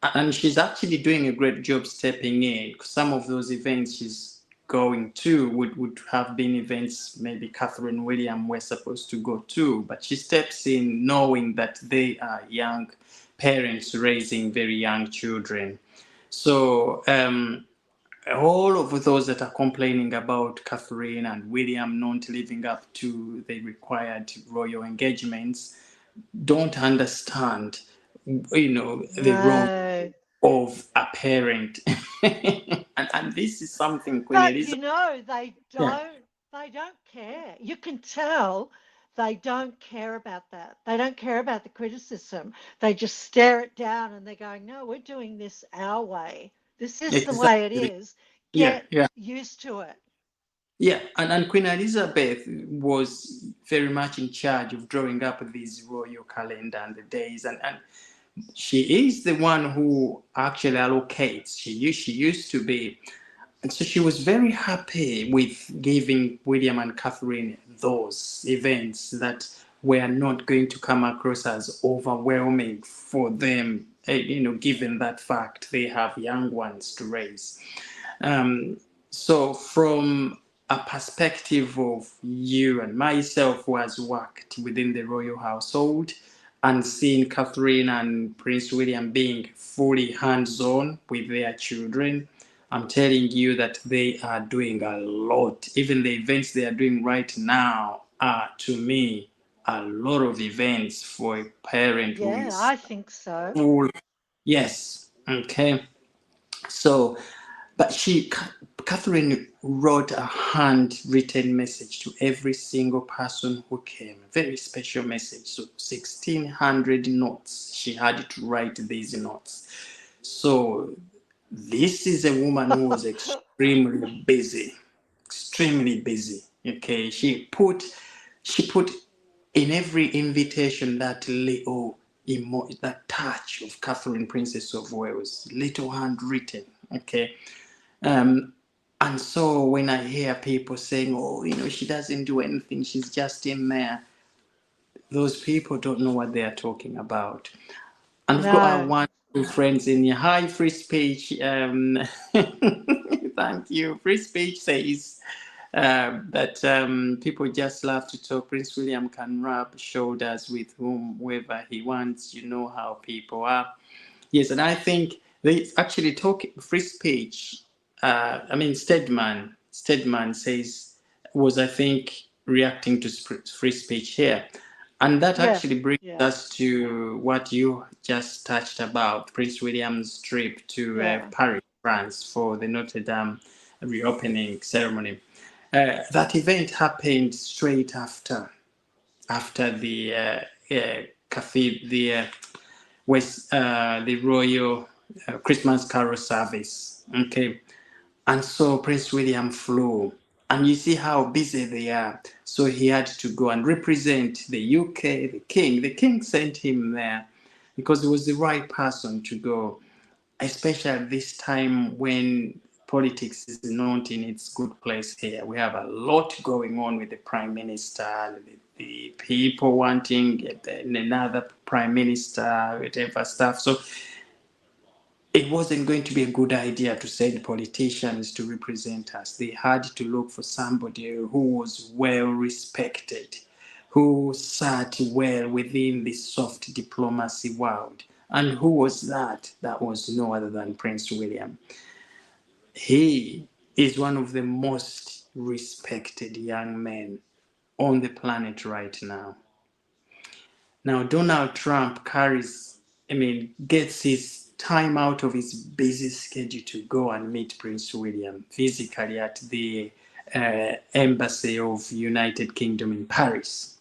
and she's actually doing a great job stepping in. Some of those events she's going to would have been events maybe Catherine and William were supposed to go to, but she steps in knowing that they are young parents raising very young children. So all of those that are complaining about Catherine and William not living up to the required royal engagements don't understand, the role No. of a parent. And this is something Queen But Elizabeth. Yeah, they don't care. You can tell they don't care about that. They don't care about the criticism. They just stare it down and they're going, no, we're doing this our way. This is the way it exactly. is. Yeah, Get yeah. used to it. Yeah, and Queen Elizabeth was very much in charge of drawing up this royal calendar and the days, and she is the one who actually allocates. She used to be, and so she was very happy with giving William and Catherine those events that were not going to come across as overwhelming for them. Given that fact they have young ones to raise. Um, so, from a perspective of you and myself, who has worked within the royal household and seen Catherine and Prince William being fully hands on with their children, I'm telling you that they are doing a lot. Even the events they are doing right now are, to me, a lot of events for a parent who Yeah, is I think so. full. Yes. Okay. So, but Catherine wrote a handwritten message to every single person who came. A very special message. So 1,600 notes. She had to write these notes. So this is a woman who was extremely busy. Extremely busy. Okay. She put in every invitation that little that touch of Catherine, Princess of Wales, little handwritten. Okay. Um, and so when I hear people saying, "Oh, she doesn't do anything; she's just in there," those people don't know what they are talking about. And I've got our No. one two friends in here. Hi, free speech. Thank you. Free speech says that people just love to talk. Prince William can rub shoulders with whomever he wants. You know how people are. Yes, and I think they actually talk free speech. I mean, Stedman says was I think reacting to free speech here, and that actually Yes. brings Yeah. us to what you just touched about Prince William's trip to Yeah. Paris, France, for the Notre Dame reopening ceremony. That event happened straight after the cathedral, was the royal Christmas carol service. Okay, and so Prince William flew. And you see how busy they are. So he had to go and represent the UK, the king. The king sent him there because he was the right person to go, especially at this time when politics is not in its good place here. We have a lot going on with the prime minister, the people wanting another prime minister, whatever stuff. So it wasn't going to be a good idea to send politicians to represent us. They had to look for somebody who was well respected, who sat well within the soft diplomacy world. And who was that? That was no other than Prince William. He is one of the most respected young men on the planet right now. Now, Donald Trump gets his time out of his busy schedule to go and meet Prince William physically at the embassy of United Kingdom in Paris.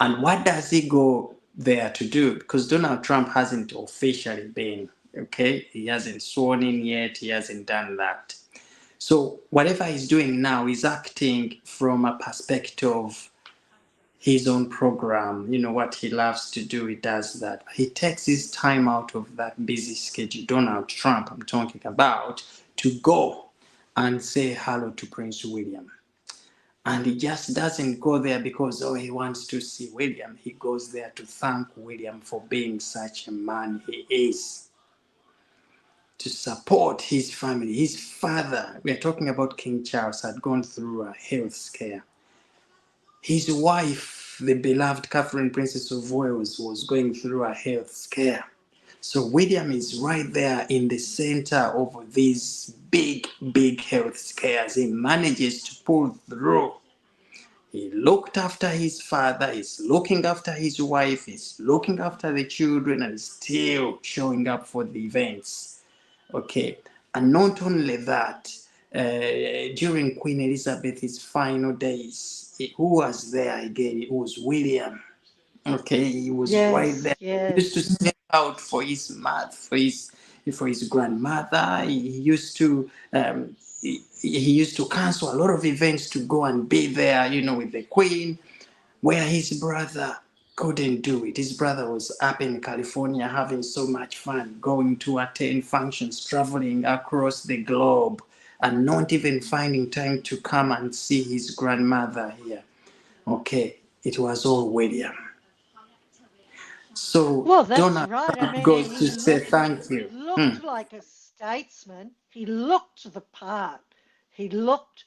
And what does he go there to do? Because Donald Trump hasn't officially been, okay? He hasn't sworn in yet. He hasn't done that. So whatever he's doing now is acting from a perspective of his own program, what he loves to do, he does that. He takes his time out of that busy schedule, Donald Trump, I'm talking about, to go and say hello to Prince William. And he just doesn't go there because, he wants to see William. He goes there to thank William for being such a man he is, to support his family. His father, we are talking about King Charles, had gone through a health scare. His wife, the beloved Catherine, Princess of Wales, was going through a health scare. So William is right there in the center of these big, big health scares. He manages to pull through. He looked after his father, he's looking after his wife, he's looking after the children, and still showing up for the events. Okay, and not only that, during Queen Elizabeth's final days, who was there again? It was William. Okay, he was right Yes, there. He used to yes. step out for his mother, for his grandmother. He used to he used to cancel a lot of events to go and be there, with the Queen, where his brother couldn't do it. His brother was up in California having so much fun, going to attend functions, traveling across the globe, and not even finding time to come and see his grandmother here. Okay, it was all William. So Well, that's Donald right. I Trump mean, goes to he say looked thank he you. Hmm. looked like a statesman. He looked the part. He looked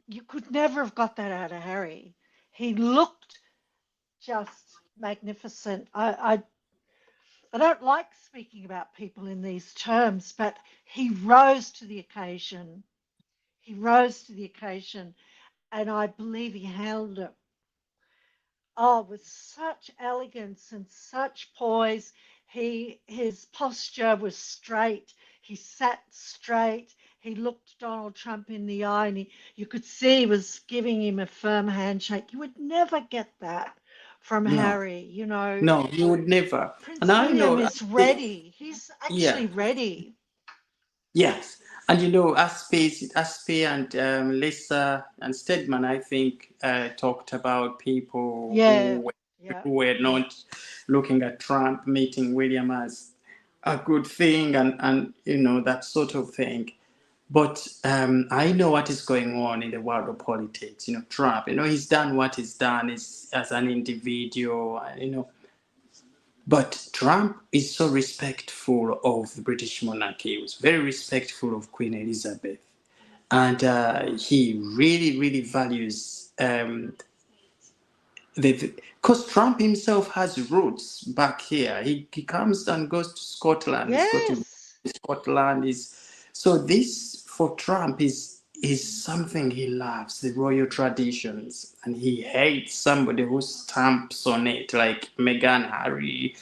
You could never have got that out of Harry. He looked just magnificent. I don't like speaking about people in these terms, but he rose to the occasion. He rose to the occasion, and I believe he held it. Oh, with such elegance and such poise. His posture was straight. He sat straight. He looked Donald Trump in the eye, and you could see he was giving him a firm handshake. You would never get that from No, Harry. You know, no, you would never. And Prince I William know, is ready. He's yeah, actually ready. yes. And Aspe and Lisa and Stedman, I think, talked about people Yeah, yeah. who were not looking at Trump meeting William as a good thing, and that sort of thing. But I know what is going on in the world of politics. Trump. He's done what he's done as an individual. But Trump is so respectful of the British monarchy. He was very respectful of Queen Elizabeth, and he really, really values because Trump himself has roots back here. He comes and goes to Scotland. He's got to Yes. Scotland. So this for Trump is something he loves, the royal traditions, and he hates somebody who stamps on it, like Meghan, Harry,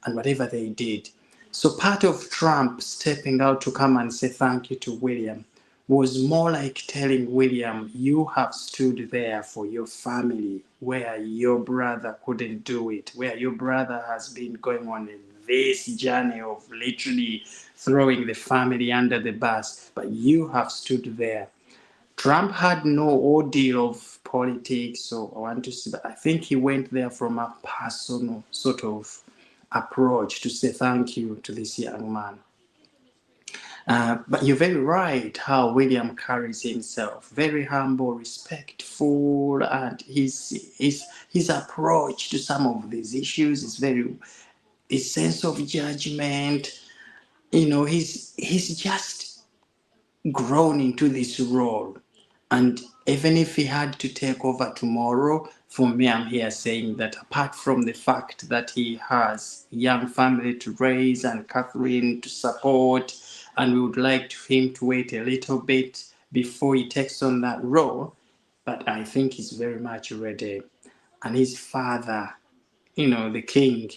and whatever they did. So part of Trump stepping out to come and say thank you to William was more like telling William, you have stood there for your family where your brother couldn't do it, where your brother has been going on a this journey of literally throwing the family under the bus, but you have stood there. Trump had no ordeal of politics, so I want to say that I think he went there from a personal sort of approach to say thank you to this young man. But you're very right how William carries himself. Very humble, respectful, and his approach to some of these issues is very his sense of judgment. He's just grown into this role. And even if he had to take over tomorrow, for me, I'm here saying that apart from the fact that he has a young family to raise and Catherine to support, and we would like him to wait a little bit before he takes on that role, but I think he's very much ready. And his father, the king,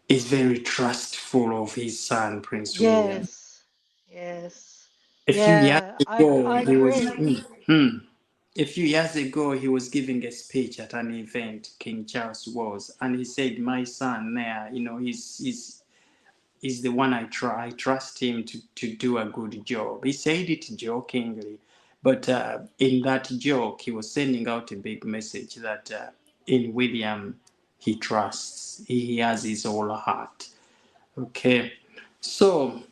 is very trustful of his son, Prince William. Yes, yes, A few years yeah. ago, I he was. agree. A few years ago, he was giving a speech at an event. King Charles was, and he said, "My son, there, he's the one I trust him to do a good job." He said it jokingly, but in that joke, he was sending out a big message that in William he trusts. He has his whole heart. Okay, so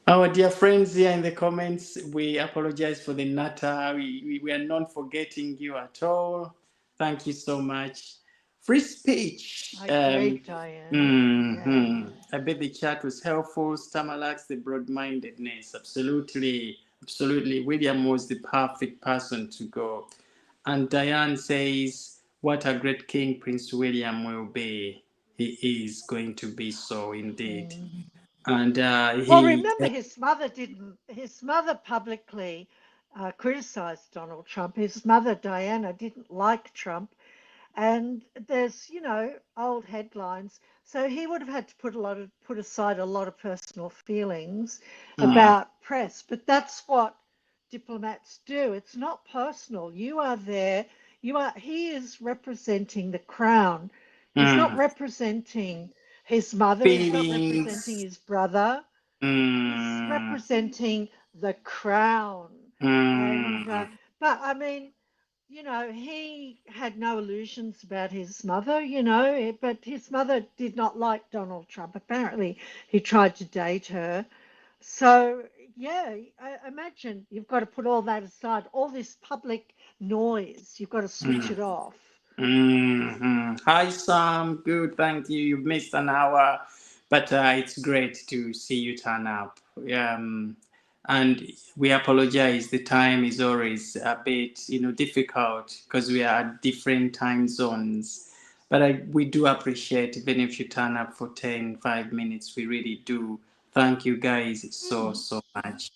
our dear friends here in the comments, we apologize for the nutter. We are not forgetting you at all. Thank you so much. Free speech. I agree, Diane. Yeah. I bet the chat was helpful. Stamalax, the broad mindedness. Absolutely. Absolutely. William was the perfect person to go. And Diane says, what a great king Prince William will be. He is going to be so indeed. Mm. And Well, he remember, his mother didn't. His mother publicly criticized Donald Trump. His mother, Diana, didn't like Trump, and there's old headlines, so he would have had to put aside a lot of personal feelings mm, about press, but that's what diplomats do. It's not personal. You are there. He is representing the crown. He's not mm, representing his mother. He's not representing feelings. his brother. He's Mm, representing the crown. And mm, but I mean, he had no illusions about his mother, but his mother did not like Donald Trump. Apparently, he tried to date her. So, yeah, imagine you've got to put all that aside, all this public noise, you've got to switch mm. it off. Hi, Sam. Good, thank you. You've missed an hour, but it's great to see you turn up. And we apologize. The time is always a bit, difficult because we are at different time zones. But we do appreciate, even if you turn up for 10, 5 minutes, we really do. Thank you guys so, Mm. so much.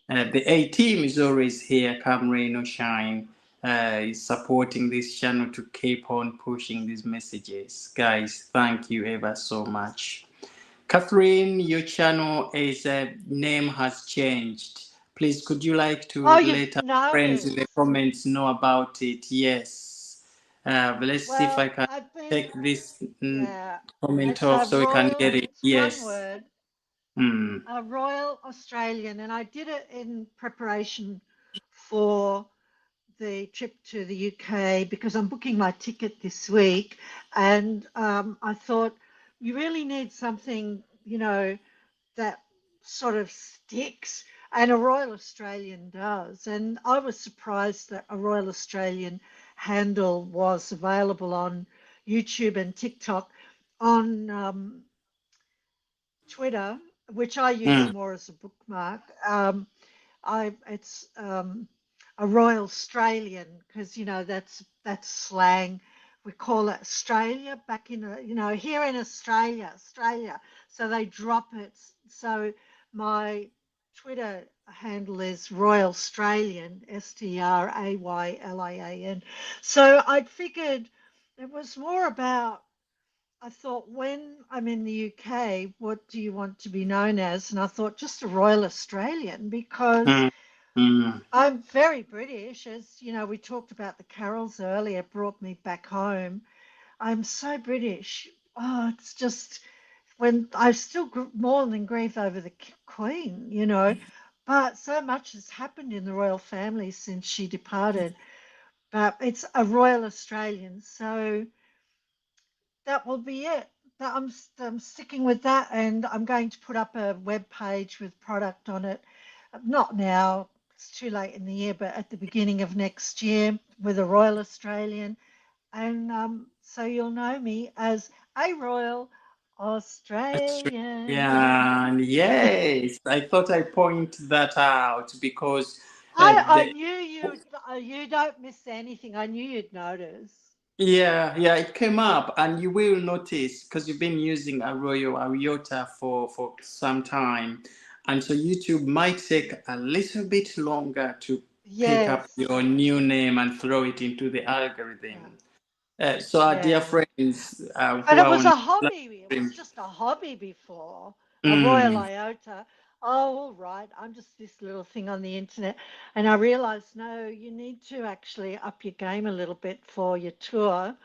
The A team is always here, come rain or shine, is supporting this channel to keep on pushing these messages. Guys, thank you ever so much. Catherine, your channel is name has changed. Please, could you like Oh, to you've let our friends in the noticed. comments know about it? Yes. Let's see if I Well, can I've been, take this yeah, comment it's off a so we can get royal, it. it's one Yes. word, Hmm. a Royal Australian, and I did it in preparation for the trip to the UK because I'm booking my ticket this week, and I thought you really need something, that sort of sticks, and a Royal Australian does. And I was surprised that a Royal Australian handle was available on YouTube and TikTok. On Twitter, which I use Hmm. more as a bookmark. It's a Royal Australian because that's slang. We call it Australia back in here in Australia, Australia. So they drop it. So my Twitter handle is Royal Australian, Straylian. So I figured it was more about I thought, when I'm in the UK, what do you want to be known as? And I thought, just a Royal Australian, because Hmm. Hmm. I'm very British. As we talked about the carols earlier, brought me back home. I'm so British. Oh, it's just when I still more than grieve over the Queen, you know, but so much has happened in the royal family since she departed. But it's a Royal Australian, so that will be it. I'm sticking with that, and I'm going to put up a web page with product on it. Not now, it's too late in the year, but at the beginning of next year with a Royal Australian, and so you'll know me as a Royal Australian. Australian, yes. I thought I point that out because I the knew you don't miss anything. I knew you'd notice. yeah, it came up, and you will notice because you've been using Arroyo Ariota for some time, and so YouTube might take a little bit longer to pick up Yes. your new name and throw it into the algorithm. Yeah. So our dear Yeah. friends But who it are was on a live hobby. It was stream, just a hobby before. A Royal mm, Iota. Oh, all right. I'm just this little thing on the internet. And I realized, no, you need to actually up your game a little bit for your tour.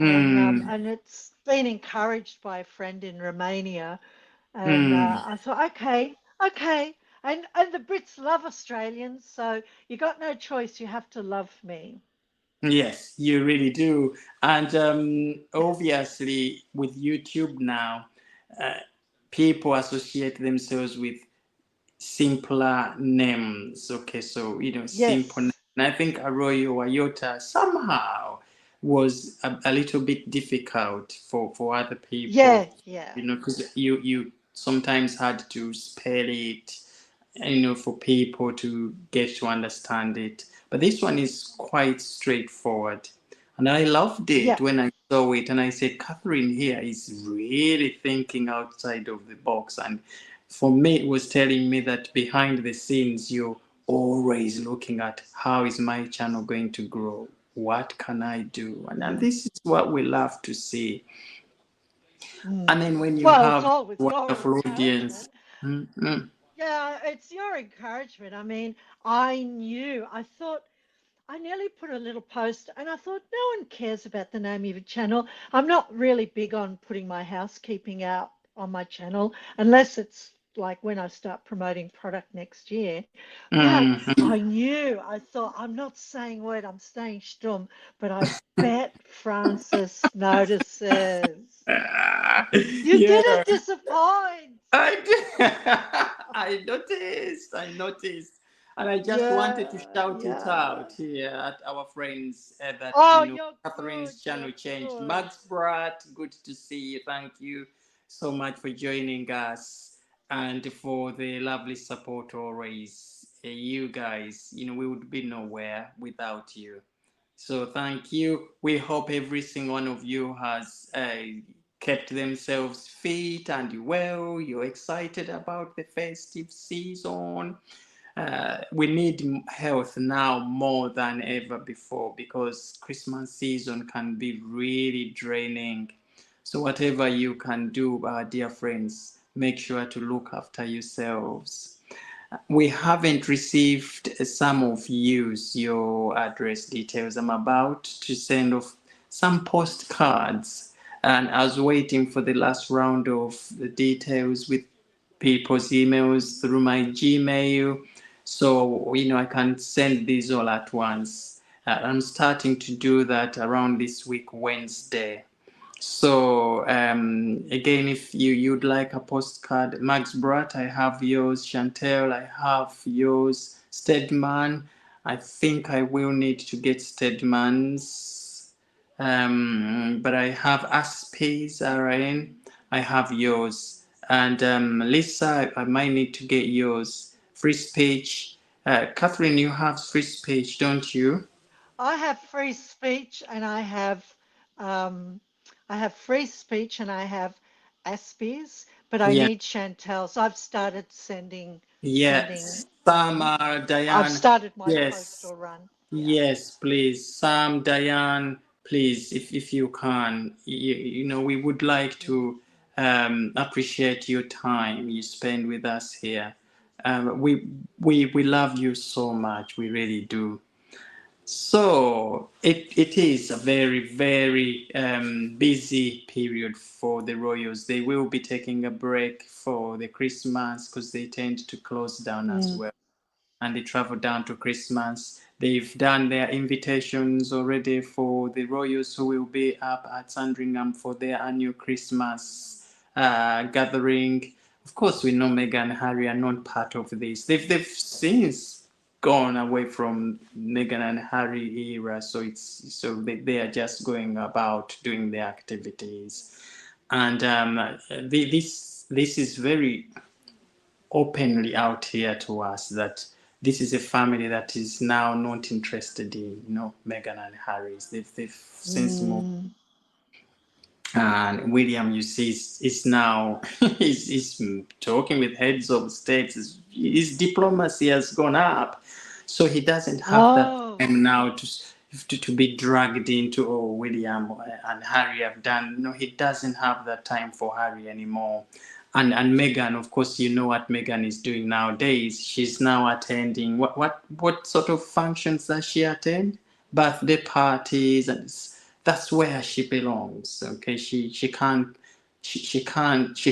mm, And it's been encouraged by a friend in Romania. And mm. I thought, okay, okay. And the Brits love Australians, so you got no choice. You have to love me. Yes, you really do. And obviously, with YouTube now, uh, people associate themselves with simpler names. Okay, so simple. Yes, And I think Arroyo Ayota somehow was a little bit difficult for other people. yeah, yeah, Because you sometimes had to spell it, for people to get to understand it. But this one is quite straightforward. And I loved it yeah. when I saw it, and I said, Catherine here is really thinking outside of the box. And for me, it was telling me that behind the scenes, you're always looking at how is my channel going to grow? What can I do? And Yeah. this is what we love to see. Mm. And then when you Well, it's have all with your wonderful audience, encouragement. mm, mm, Yeah, it's your encouragement. I mean, I knew, I thought, I nearly put a little post and I thought, no one cares about the name of your channel. I'm not really big on putting my housekeeping out on my channel unless it's like when I start promoting product next year. But mm, I knew, I thought, I'm not saying word, I'm staying stum, but I bet Francis notices. You yeah, didn't disappoint. I did. I noticed. I noticed. And I just wanted to Yeah, shout it yeah. out here at our friends that, Oh, you're good. Catherine's You're channel changed. good. Max Brat, good to see you. Thank you so much for joining us and for the lovely support always. You guys, we would be nowhere without you. So thank you. We hope every single one of you has kept themselves fit and well. You're excited about the festive season. We need health now more than ever before because Christmas season can be really draining. So whatever you can do, dear friends, make sure to look after yourselves. We haven't received some of your address details. I'm about to send off some postcards, and I was waiting for the last round of the details with people's emails through my Gmail, so I can send these all at once. I'm starting to do that around this week, Wednesday. So again, if you'd like a postcard, Max Brat, I have yours. Chantel, I have yours. Stedman, I think I will need to get Stedman's. But I have Aspes, RN. I have yours. And Lisa, I might need to get yours. Free speech. Catherine, you have free speech, don't you? I have free speech and um, I have free speech and I have Aspies, but I Yeah. need Chantel. So I've started Yes, sending, Sam, I've Diane. started my Yes, postal run. Yeah. yes, please. Sam, Diane, please, if you can. We would like Mm. to appreciate your time you spend with us here. We love you so much. We really do. So. It is a very, very busy period for the royals. They will be taking a break for the Christmas because they tend to close down as Mm. well. And they travel down to Christmas. They've done their invitations already for the royals who will be up at Sandringham for their annual Christmas gathering. Of course, we know Meghan and Harry are not part of this. They've since gone away from Meghan and Harry era, so they are just going about doing their activities, and this is very openly out here to us that this is a family that is now not interested in, Meghan and Harry's. They've since moved. Mm. And William, you see, is now is talking with heads of states. His diplomacy has gone up, so he doesn't have that Oh, time now to be dragged into, oh, William and Harry have done. No, he doesn't have that time for Harry anymore. And Meghan, of course, you know what Meghan is doing nowadays. She's now attending what sort of functions does she attend? Birthday parties, and that's where she belongs. Okay, she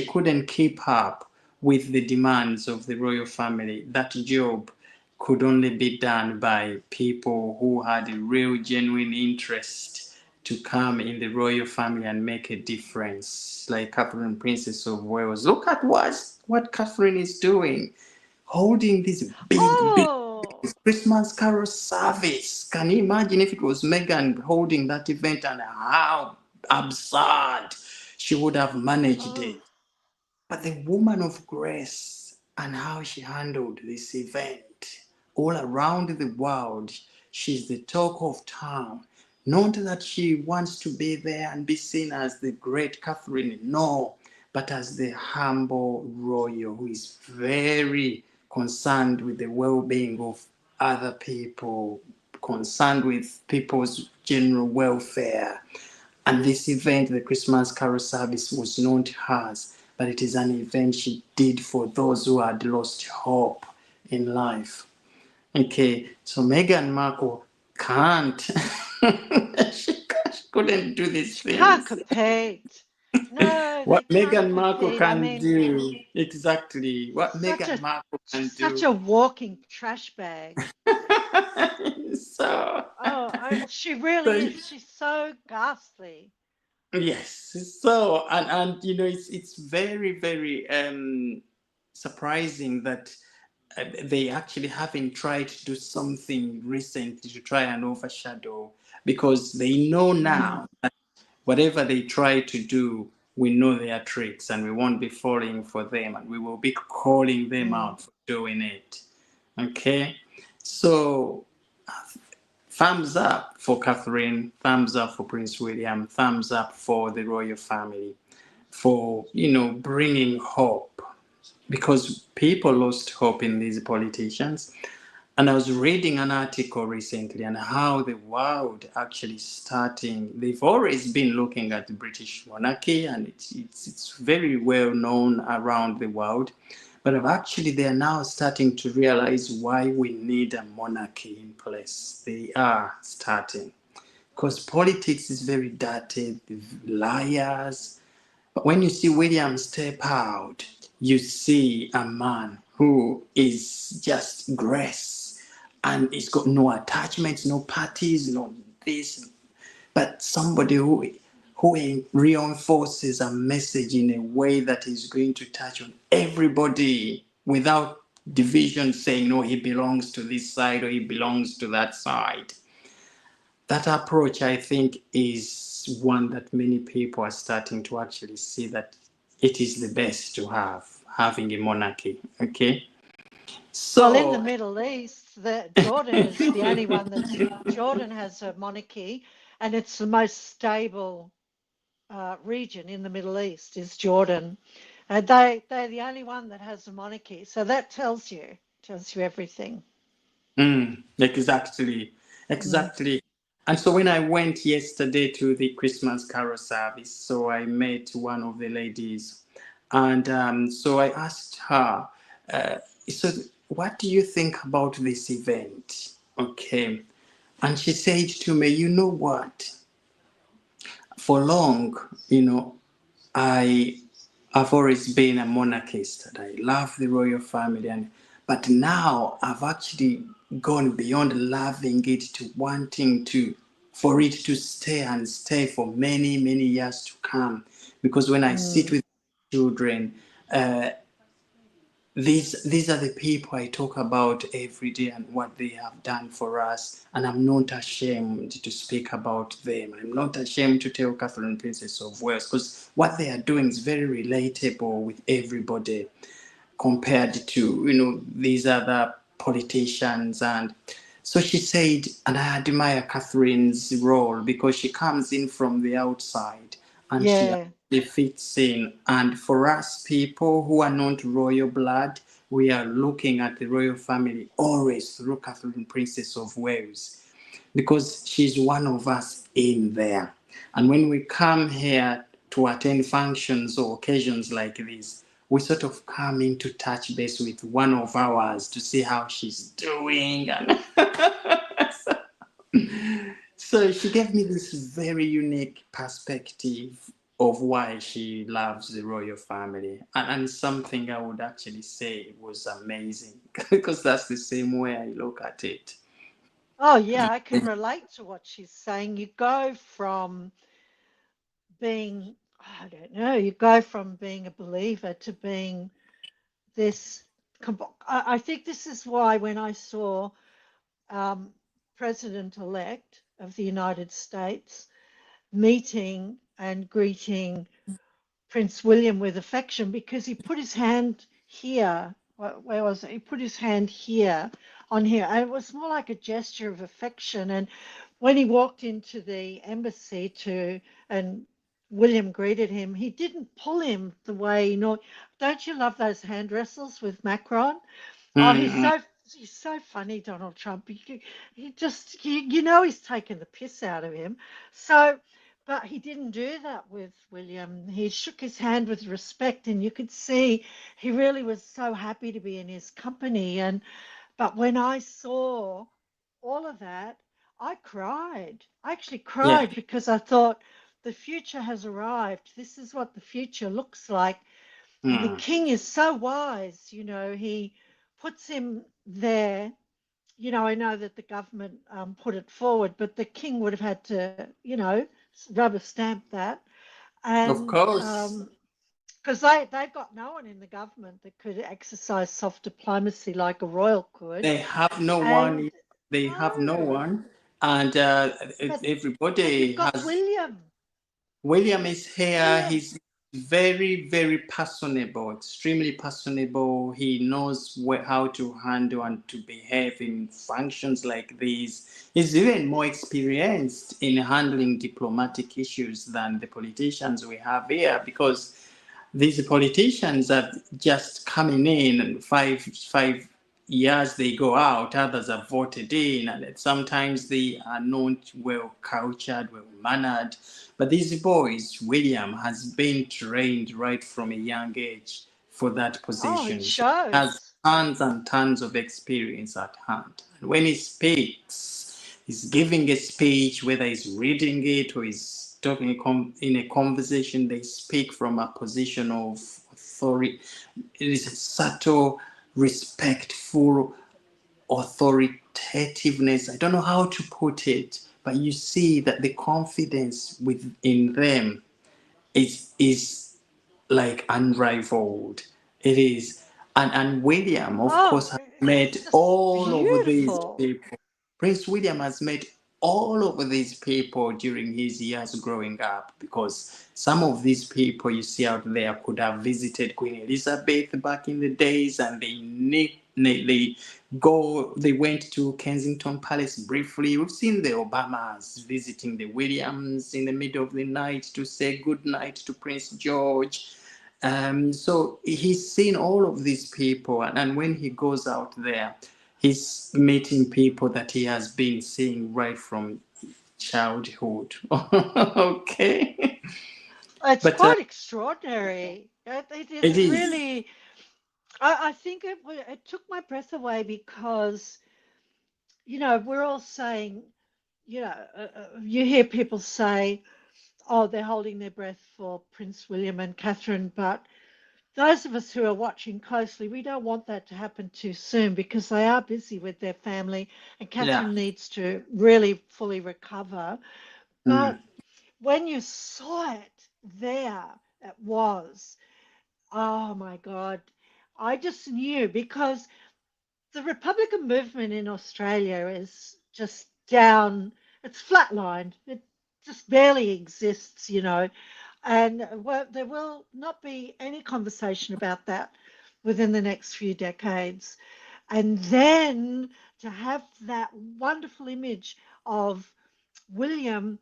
couldn't keep up with the demands of the royal family. That job could only be done by people who had a real genuine interest to come in the royal family and make a difference, like Catherine, Princess of Wales. Look at what Catherine is doing, holding this big oh, Christmas carol service. Can you imagine if it was Meghan holding that event and how absurd she would have managed oh, it? But the woman of grace and how she handled this event all around the world, she's the talk of town. Not that she wants to be there and be seen as the great Catherine, no, but as the humble royal who is very concerned with the well being of other people, concerned with people's general welfare. And this event, the Christmas Carol service, was not hers, but it is an event she did for those who had lost hope in life. Okay, so Meghan Markle can't, she couldn't do these she can't things. compete. No, they What can't Meghan Markle compete. I can mean, do, exactly, what such Meghan a Markle can such do. a walking trash bag. so, She really so is. She's so ghastly. yes, so and it's very, very surprising that they actually haven't tried to do something recently to try and overshadow, because they know Mm. now that whatever they try to do, we know their tricks and we won't be falling for them and we will be calling them Mm. out for doing it. Okay, so thumbs up for Catherine, thumbs up for Prince William, thumbs up for the royal family for bringing hope, because people lost hope in these politicians. And I was reading an article recently on how the world actually starting. They've always been looking at the British monarchy, and it's very well known around the world. But actually, they are now starting to realize why we need a monarchy in place. They are starting, because politics is very dirty, liars. But when you see William step out, you see a man who is just grace, and he's got no attachments, no parties, no this, but somebody who reinforces a message in a way that is going to touch on everybody without division, saying no, he belongs to this side or he belongs to that side. That approach, I think, is one that many people are starting to actually see that it is the best to having a monarchy. Okay, Well, in the so Middle East, the Jordan is the only one that's Jordan has a monarchy, and it's the most stable region in the Middle East is Jordan. They're the only one that has a monarchy, so that tells you everything. exactly, Mm. exactly. And so when I went yesterday to the Christmas Carol service, so I met one of the ladies, and so I asked her, uh, so what do you think about this event? Okay, And she said to me, you know what? For long, I I've always been a monarchist and I love the royal family, but now I've actually gone beyond loving it to wanting to for it to stay and stay for many, many years to come. Because when I sit Mm, with children, these are the people I talk about every day and what they have done for us, and I'm not ashamed to speak about them. I'm not ashamed to tell Catherine Princess of Wales because what they are doing is very relatable with everybody compared to these other politicians. And so she said, and I admire Catherine's role because she comes in from the outside and she yeah. actually fits in. And for us people who are not royal blood, we are looking at the royal family always through Catherine Princess of Wales because she's one of us in there. And when we come here to attend functions or occasions like this, we sort of come in to touch base with one of ours to see how she's doing. And so she gave me this very unique perspective of why she loves the royal family. And something I would actually say was amazing because that's the same way I look at it. Oh, yeah, I can relate to what she's saying. You go from being, I don't know, you go from being a believer to being this. I think this is why when I saw um, President-elect of the United States meeting and greeting Prince William with affection, because he put his hand here. Where was it? He put his hand here on here, and it was more like a gesture of affection. And when he walked into the embassy and William greeted him, he didn't pull him the way Don't you love those hand wrestles with Macron? Oh, Mm, he's so funny, Donald Trump. He just you know he's taken the piss out of him. So, but he didn't do that with William. He shook his hand with respect, and you could see he really was so happy to be in his company. And but when I saw all of that, I cried. I actually yeah. cried because I thought the future has arrived. This is what the future looks like. And the Mm, king is so wise, he puts him there. I know that the government put it forward, but the king would have had to, rubber stamp that. of And course. because they've got no one in the government that could exercise soft diplomacy like a royal could. They have no And one. They have no no, one, and but but everybody you've got has. William. William is here. William. He's very, very personable, extremely personable. He knows how to handle and to behave in functions like these. He's even more experienced in handling diplomatic issues than the politicians we have here because these politicians are just coming in and five years they go out, others are voted in, and sometimes they are not well cultured, well mannered. But these boys, William has been trained right from a young age for that Oh, it position. So he has shows. tons and tons of experience at hand. And when he speaks, he's giving a speech, whether he's reading it or he's talking in a conversation, they speak from a position of authority. It is subtle, respectful authoritativeness. I don't know how to put it, but you see that the confidence within them is like unrivaled. It is. And William, of Oh, course, has it's met just all of these beautiful. people. Prince William has met all of these people during his years growing up because some of these people you see out there could have visited Queen Elizabeth back in the days and they went to Kensington Palace briefly. We've seen the Obamas visiting the Williams in the middle of the night to say good night to Prince George. So he's seen all of these people, and when he goes out there, he's meeting people that he has been seeing right from childhood. Okay, It's but quite extraordinary. It it is is. really. I think it took my breath away because we're all saying. you hear people say, oh, they're holding their breath for Prince William and Catherine, but those of us who are watching closely, we don't want that to happen too soon because they are busy with their family, and Yeah. Catherine needs to really fully recover. Mm. But when you saw it there, it was, oh my God, I just knew because the Republican movement in Australia is just down, it's flatlined. It just barely exists, and there will not be any conversation about that within the next few decades. And then to have that wonderful image of William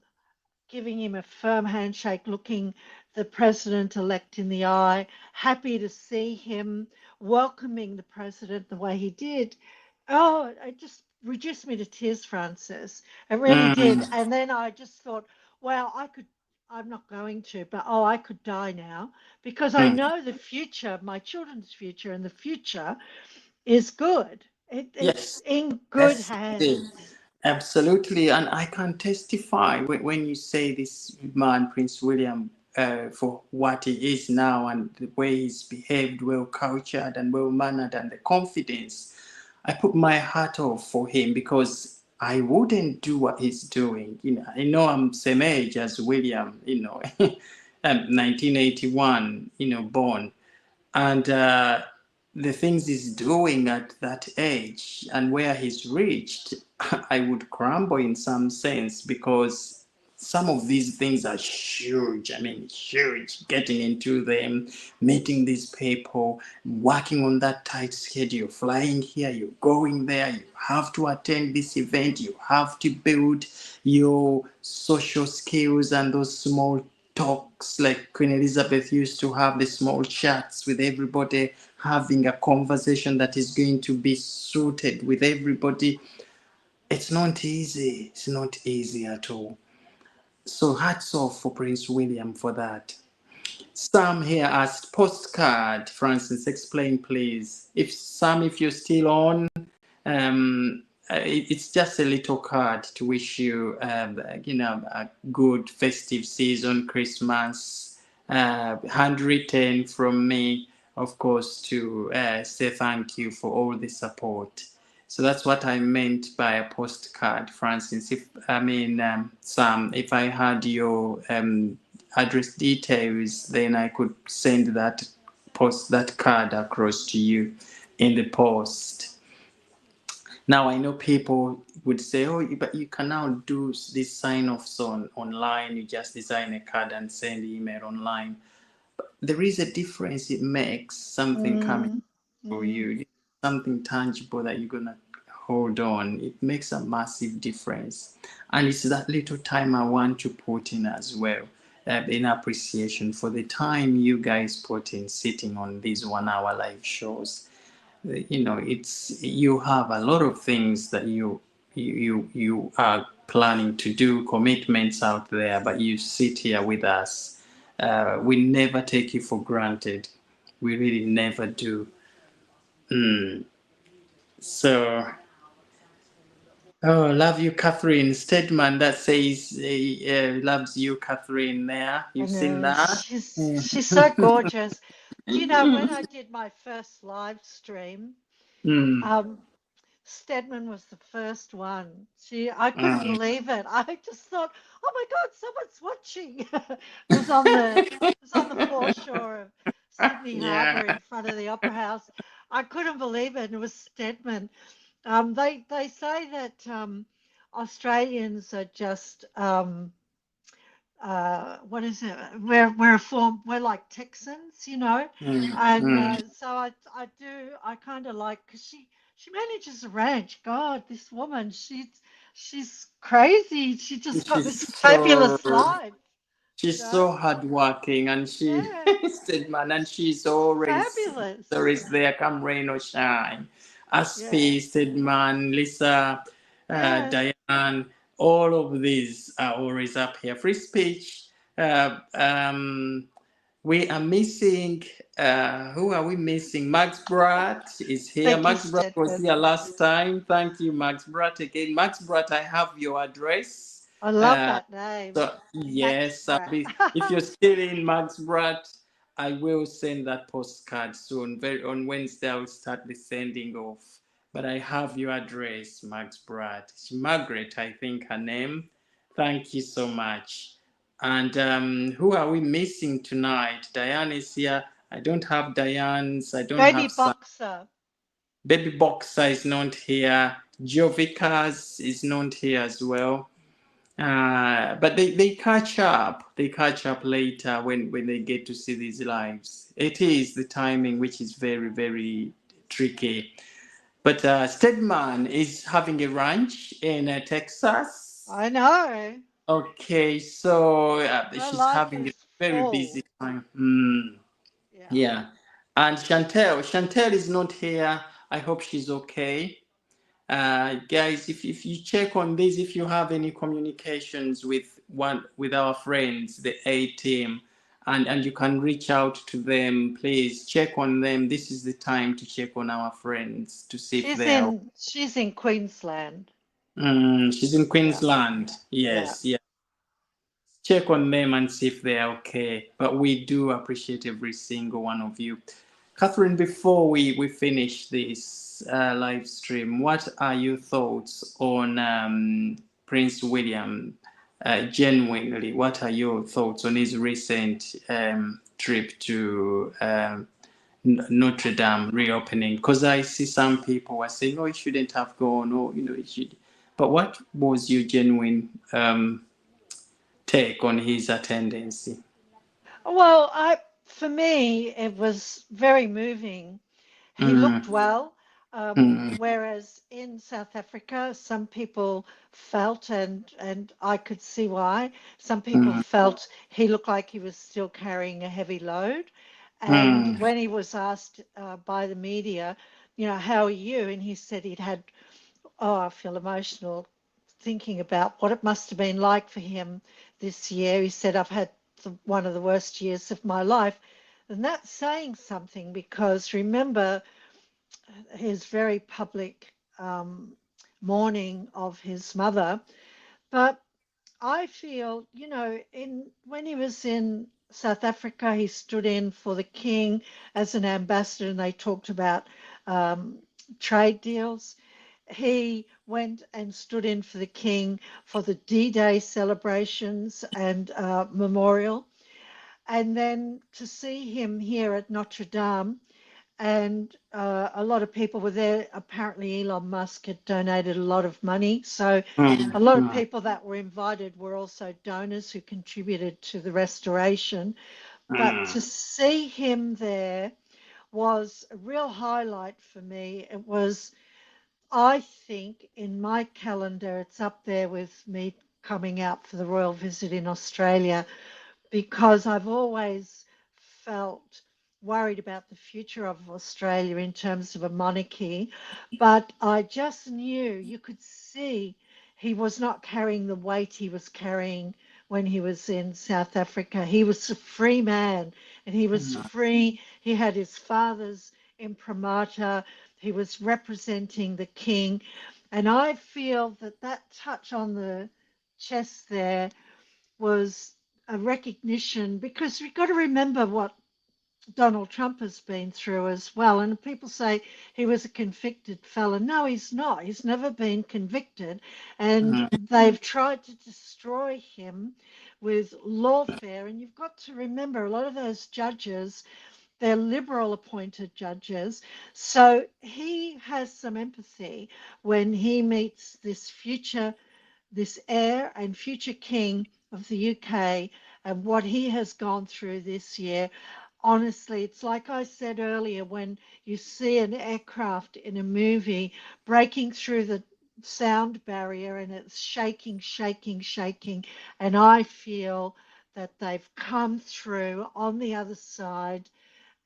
giving him a firm handshake, looking the president elect in the eye, happy to see him, welcoming the president the way he did. Oh, it just reduced me to tears, Francis. It really did. Mm. And then I just thought, wow, I'm not going to, but oh, I could die now because I Mm. know the future, my children's future, and the future is good. It's Yes, in good that's it. hands. Absolutely. And I can testify when you say this man, Prince William, for what he is now and the way he's behaved, well cultured and well mannered, and the confidence. I put my hat off for him because I wouldn't do what he's doing. I know I'm same age as William, 1981, born. And the things he's doing at that age and where he's reached, I would crumble in some sense because some of these things are huge. I mean, huge. Getting into them, meeting these people, working on that tight schedule, flying here, you're going there, you have to attend this event, you have to build your social skills and those small talks like Queen Elizabeth used to have the small chats with everybody, having a conversation that is going to be suited with everybody. It's not easy. It's not easy at all. So hats off for Prince William for that. Sam here asked postcard. Francis, explain please. If Sam, if you're still on, it's just a little card to wish you, a good festive season, Christmas, handwritten from me, of course, to say thank you for all the support. So that's what I meant by a postcard, Francis. Sam, if I had your address details, then I could send that card across to you in the post. Now I know people would say, "Oh, but you can now do this sign-offs online. You just design a card and send email online." There is a difference. It makes something coming Mm, for mm. you, something tangible that you're gonna hold on. It makes a massive difference, and it's that little time I want to put in as well. In appreciation for the time you guys put in sitting on these 1 hour live shows. It's you have a lot of things that you are planning to do, commitments out there, but you sit here with us. We never take you for granted. We really never do. So, oh, love you, Catherine Stedman. That says loves you, Catherine. There, I you've seen know that. she's so gorgeous. Do you know when I did my first live stream? Mm, Um, Stedman was the first one. I couldn't mm. believe it. I just thought, oh my God, someone's watching. It was on the foreshore of Sydney Yeah. Harbour in front of the Opera House. I couldn't believe it. It was Stedman. They say that Australians are just what is it? We're like Texans, Mm, and mm. so I kind of like because she manages a ranch. God, this woman, she's crazy. She just got She's this so fabulous life, you she's know. so hardworking, and she Yeah, said, "Man, and she's she's always fabulous. always there, come rain or shine." Yeah, Aspi, Stedman, Lisa, yeah. Diane, all of these are always up here. Free speech. Uh, um, We are missing, who are we missing? Max Brat is here. Becky Max Brat was Stedford. here last time. Thank you, Max Brat, again. Max Brat, I have your address. I love Uh, that name, so, Max yes, Brat. if you're still in Max Brat, I will send that postcard soon. Very on Wednesday, I will start the sending off. But I have your address, Max Brat. Margaret, I think her name. Thank you so much. And who are we missing tonight? Diane is here. I don't have Diane's. I don't Baby have Sam. Boxer. Baby Boxer is not here. Jovikas is not here as well. But they catch up. They catch up later when they get to see these lives. It is the timing which is very, very tricky. But Stedman is having a ranch in Texas. I know. Okay, so Her she's life having a is very busy full. time. Yeah. Yeah. And Chantel is not here. I hope she's okay. Guys, if you check on this, if you have any communications with our friends, the A team, and you can reach out to them, please check on them. This is the time to check on our friends to see if they are. She's in Queensland. She's in Yeah. Queensland. Yeah. Yes, yes. Check on them and see if they're okay. But we do appreciate every single one of you. Catherine, before we finish this live stream, what are your thoughts on Prince William? Genuinely, what are your thoughts on his recent trip to Notre Dame reopening? Because I see some people are saying, "Oh, it shouldn't have gone," or it should. But what was your genuine take on his attendance? Well, for me, it was very moving. He looked Mm, well, mm, whereas in South Africa, some people felt, and I could see why, some people mm, felt he looked like he was still carrying a heavy load. And mm, when he was asked by the media, how are you? And he said he'd had, oh, I feel emotional thinking about what it must have been like for him this year. He said, I've had one of the worst years of my life. And that's saying something because remember his very public mourning of his mother. But I feel, in when he was in South Africa, he stood in for the king as an ambassador, and they talked about um, trade deals. He went and stood in for the king for the D-Day celebrations and memorial. And then to see him here at Notre Dame, and a lot of people were there. Apparently, Elon Musk had donated a lot of money. So, a lot of mm, people that were invited were also donors who contributed to the restoration. But to mm, see him there was a real highlight for me. It was, I think, in my calendar, it's up there with me coming out for the royal visit in Australia because I've always felt worried about the future of Australia in terms of a monarchy. But I just knew you could see he was not carrying the weight he was carrying when he was in South Africa. He was a free man and he was mm, free. He had his father's imprimatur. He was representing the king. And I feel that that touch on the chest there was a recognition because we've got to remember what Donald Trump has been through as well. And people say he was a convicted felon. No, he's not. He's never been convicted. And mm, they've tried to destroy him with lawfare. And you've got to remember a lot of those judges, they're liberal appointed judges. So he has some empathy when he meets this heir and future king of the UK and what he has gone through this year. Honestly, it's like I said earlier when you see an aircraft in a movie breaking through the sound barrier and it's shaking, shaking, shaking. And I feel that they've come through on the other side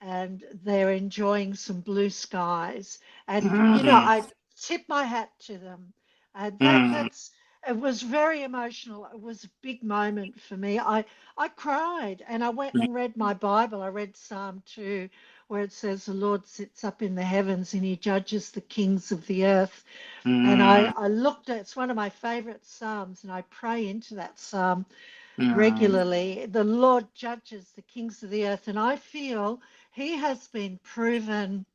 and they're enjoying some blue skies. And mm, I tip my hat to them. And mm, that's it was very emotional. It was a big moment for me. I cried and I went and read my Bible. I read Psalm 2, where it says, The Lord sits up in the heavens and he judges the kings of the earth. And mm, I looked at it's one of my favorite Psalms, and I pray into that Psalm mm, regularly. The Lord judges the kings of the earth, and I feel he has been proven.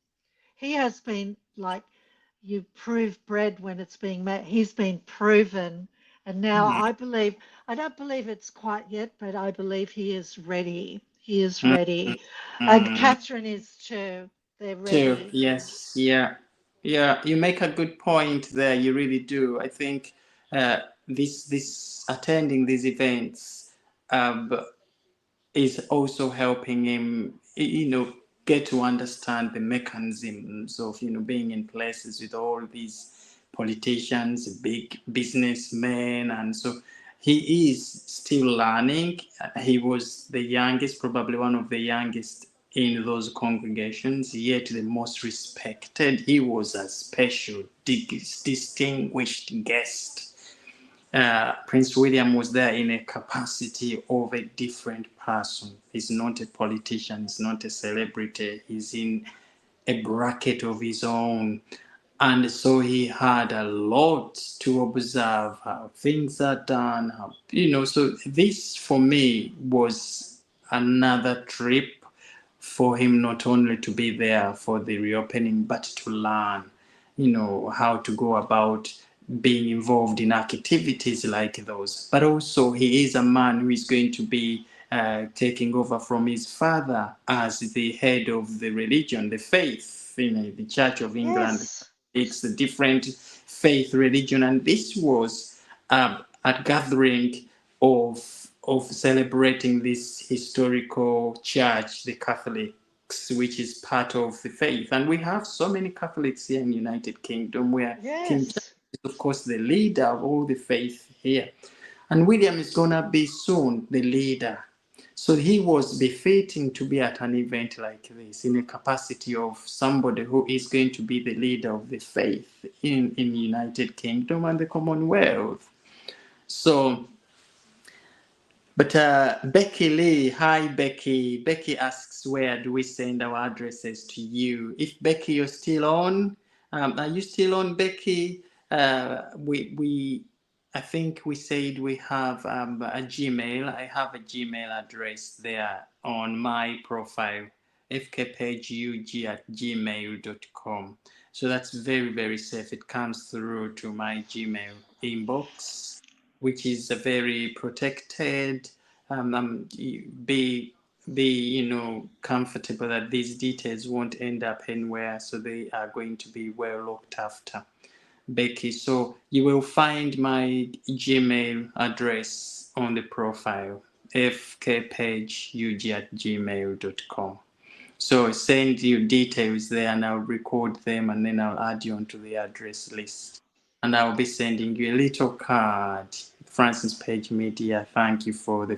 He has been like you prove bread when it's being made. He's been proven. And now mm, I believe, I don't believe it's quite yet, but I believe he is ready. He is mm, ready. And mm. Catherine is too. They're Too, ready. yes, yeah, yeah. You make a good point there. You really do. I think this attending these events um, is also helping him, get to understand the mechanisms of, being in places with all these politicians, big businessmen, and so he is still learning. He was the youngest, probably one of the youngest in those congregations, yet the most respected. He was a special, distinguished guest. Prince William was there in a capacity of a different person. He's not a politician, he's not a celebrity, he's in a bracket of his own. And so he had a lot to observe how things are done, so this for me was another trip for him, not only to be there for the reopening, but to learn, how to go about being involved in activities like those. But also, he is a man who is going to be taking over from his father as the head of the religion, the faith, the Church of England. Yes. It's a different faith religion, and this was a gathering of celebrating this historical church, the Catholics, which is part of the faith. And we have so many Catholics here in the United Kingdom, where King Charles Yes. is, of course, the leader of all the faith here. And William is going to be soon the leader. So he was befitting to be at an event like this in a capacity of somebody who is going to be the leader of the faith in the United Kingdom and the Commonwealth. So but Becky Lee, hi Becky. Becky asks, where do we send our addresses to you? If Becky, you're still on, are you still on, Becky? I think we said we have a Gmail. I have a Gmail address there on my profile, fkpagug at gmail.com. So that's very, very safe. It comes through to my Gmail inbox, which is a very protected. Be comfortable that these details won't end up anywhere, so they are going to be well looked after, Becky. So you will find my Gmail address on the profile, fkpageug at gmail.com. So send you details there and I'll record them and then I'll add you onto the address list. And I'll be sending you a little card. Francis Page Media, thank you for the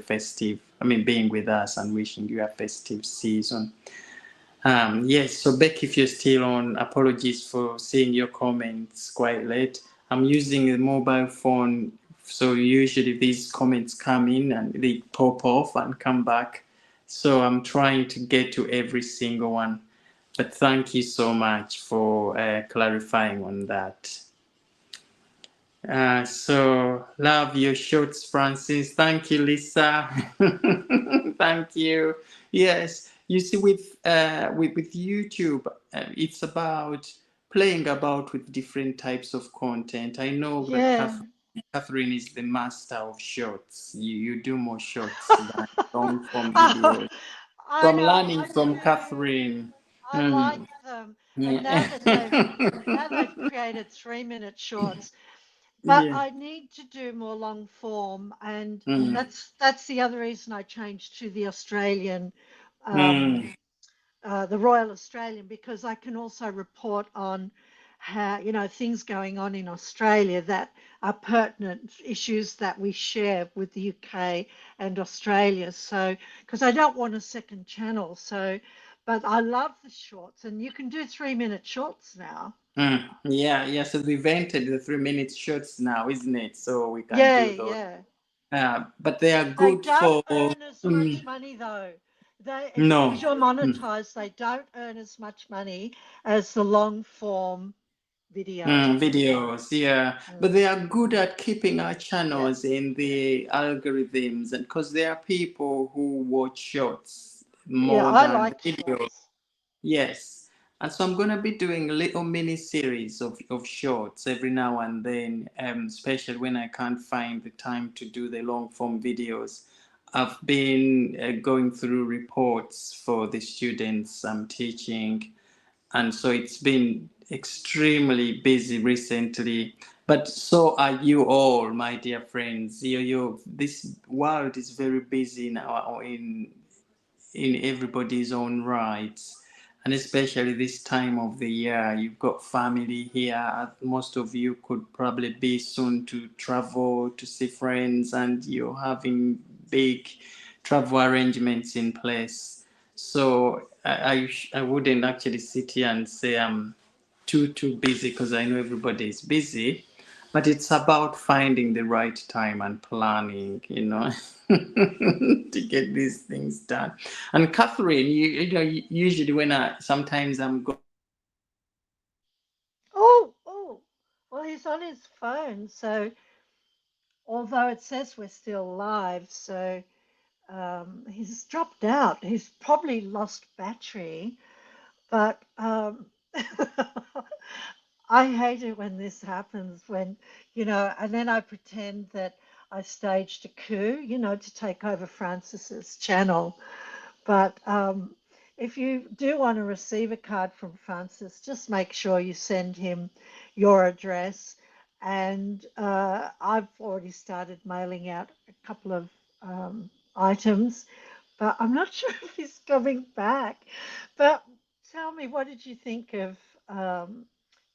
being with us and wishing you a festive season. Yes, so Beck, if you're still on, apologies for seeing your comments quite late. I'm using a mobile phone, so usually these comments come in and they pop off and come back. So I'm trying to get to every single one. But thank you so much for clarifying on that. So love your shorts, Francis. Thank you, Lisa. Thank you. Yes, you see, with YouTube, it's about playing about with different types of content. I know that Yeah. Catherine is the master of shorts. You do more shorts than long form Oh, videos. So I I'm know, learning I from do. Catherine. I like Hmm. them. And now Yeah. they've created 3-minute shorts. But Yeah. I need to do more long form, and Mm. that's the other reason I changed to the Australian, um, Mm. the Royal Australian, because I can also report on how, things going on in Australia that are pertinent issues that we share with the UK and Australia. So, because I don't want a second channel. So, but I love the shorts, and you can do 3-minute shorts now. Yeah, yeah. So they've entered the 3 minute shorts now, isn't it? So we can Yeah, do those. yeah. But they are They good don't for. earn as much Mm, money though. They, as soon as no. you're Mm, monetized, they don't earn as much money as the long form videos. videos, yeah. But Mm. they are good at keeping our Yeah, channels in the algorithms, and because there are people who watch shorts yeah, more I than like the video. shorts. Yes. And so I'm going to be doing little mini series of shorts every now and then, especially when I can't find the time to do the long form videos. I've been going through reports for the students I'm teaching, and so it's been extremely busy recently. But so are you all, my dear friends. This world is very busy now in everybody's own rights, and especially this time of the year. You've got family here. Most of you could probably be soon to travel to see friends, and you're having big travel arrangements in place. So I wouldn't actually sit here and say I'm too busy, because I know everybody is busy, but it's about finding the right time and planning, to get these things done. And Catherine, usually when I sometimes I'm going through Oh, oh. Well, he's on his phone, so although it says we're still live, so he's dropped out. He's probably lost battery, but I hate it when this happens when, and then I pretend that I staged a coup, to take over Francis's channel. But if you do want to receive a card from Francis, just make sure you send him your address. And I've already started mailing out a couple of items, but I'm not sure if he's coming back. But tell me, what did you think of um,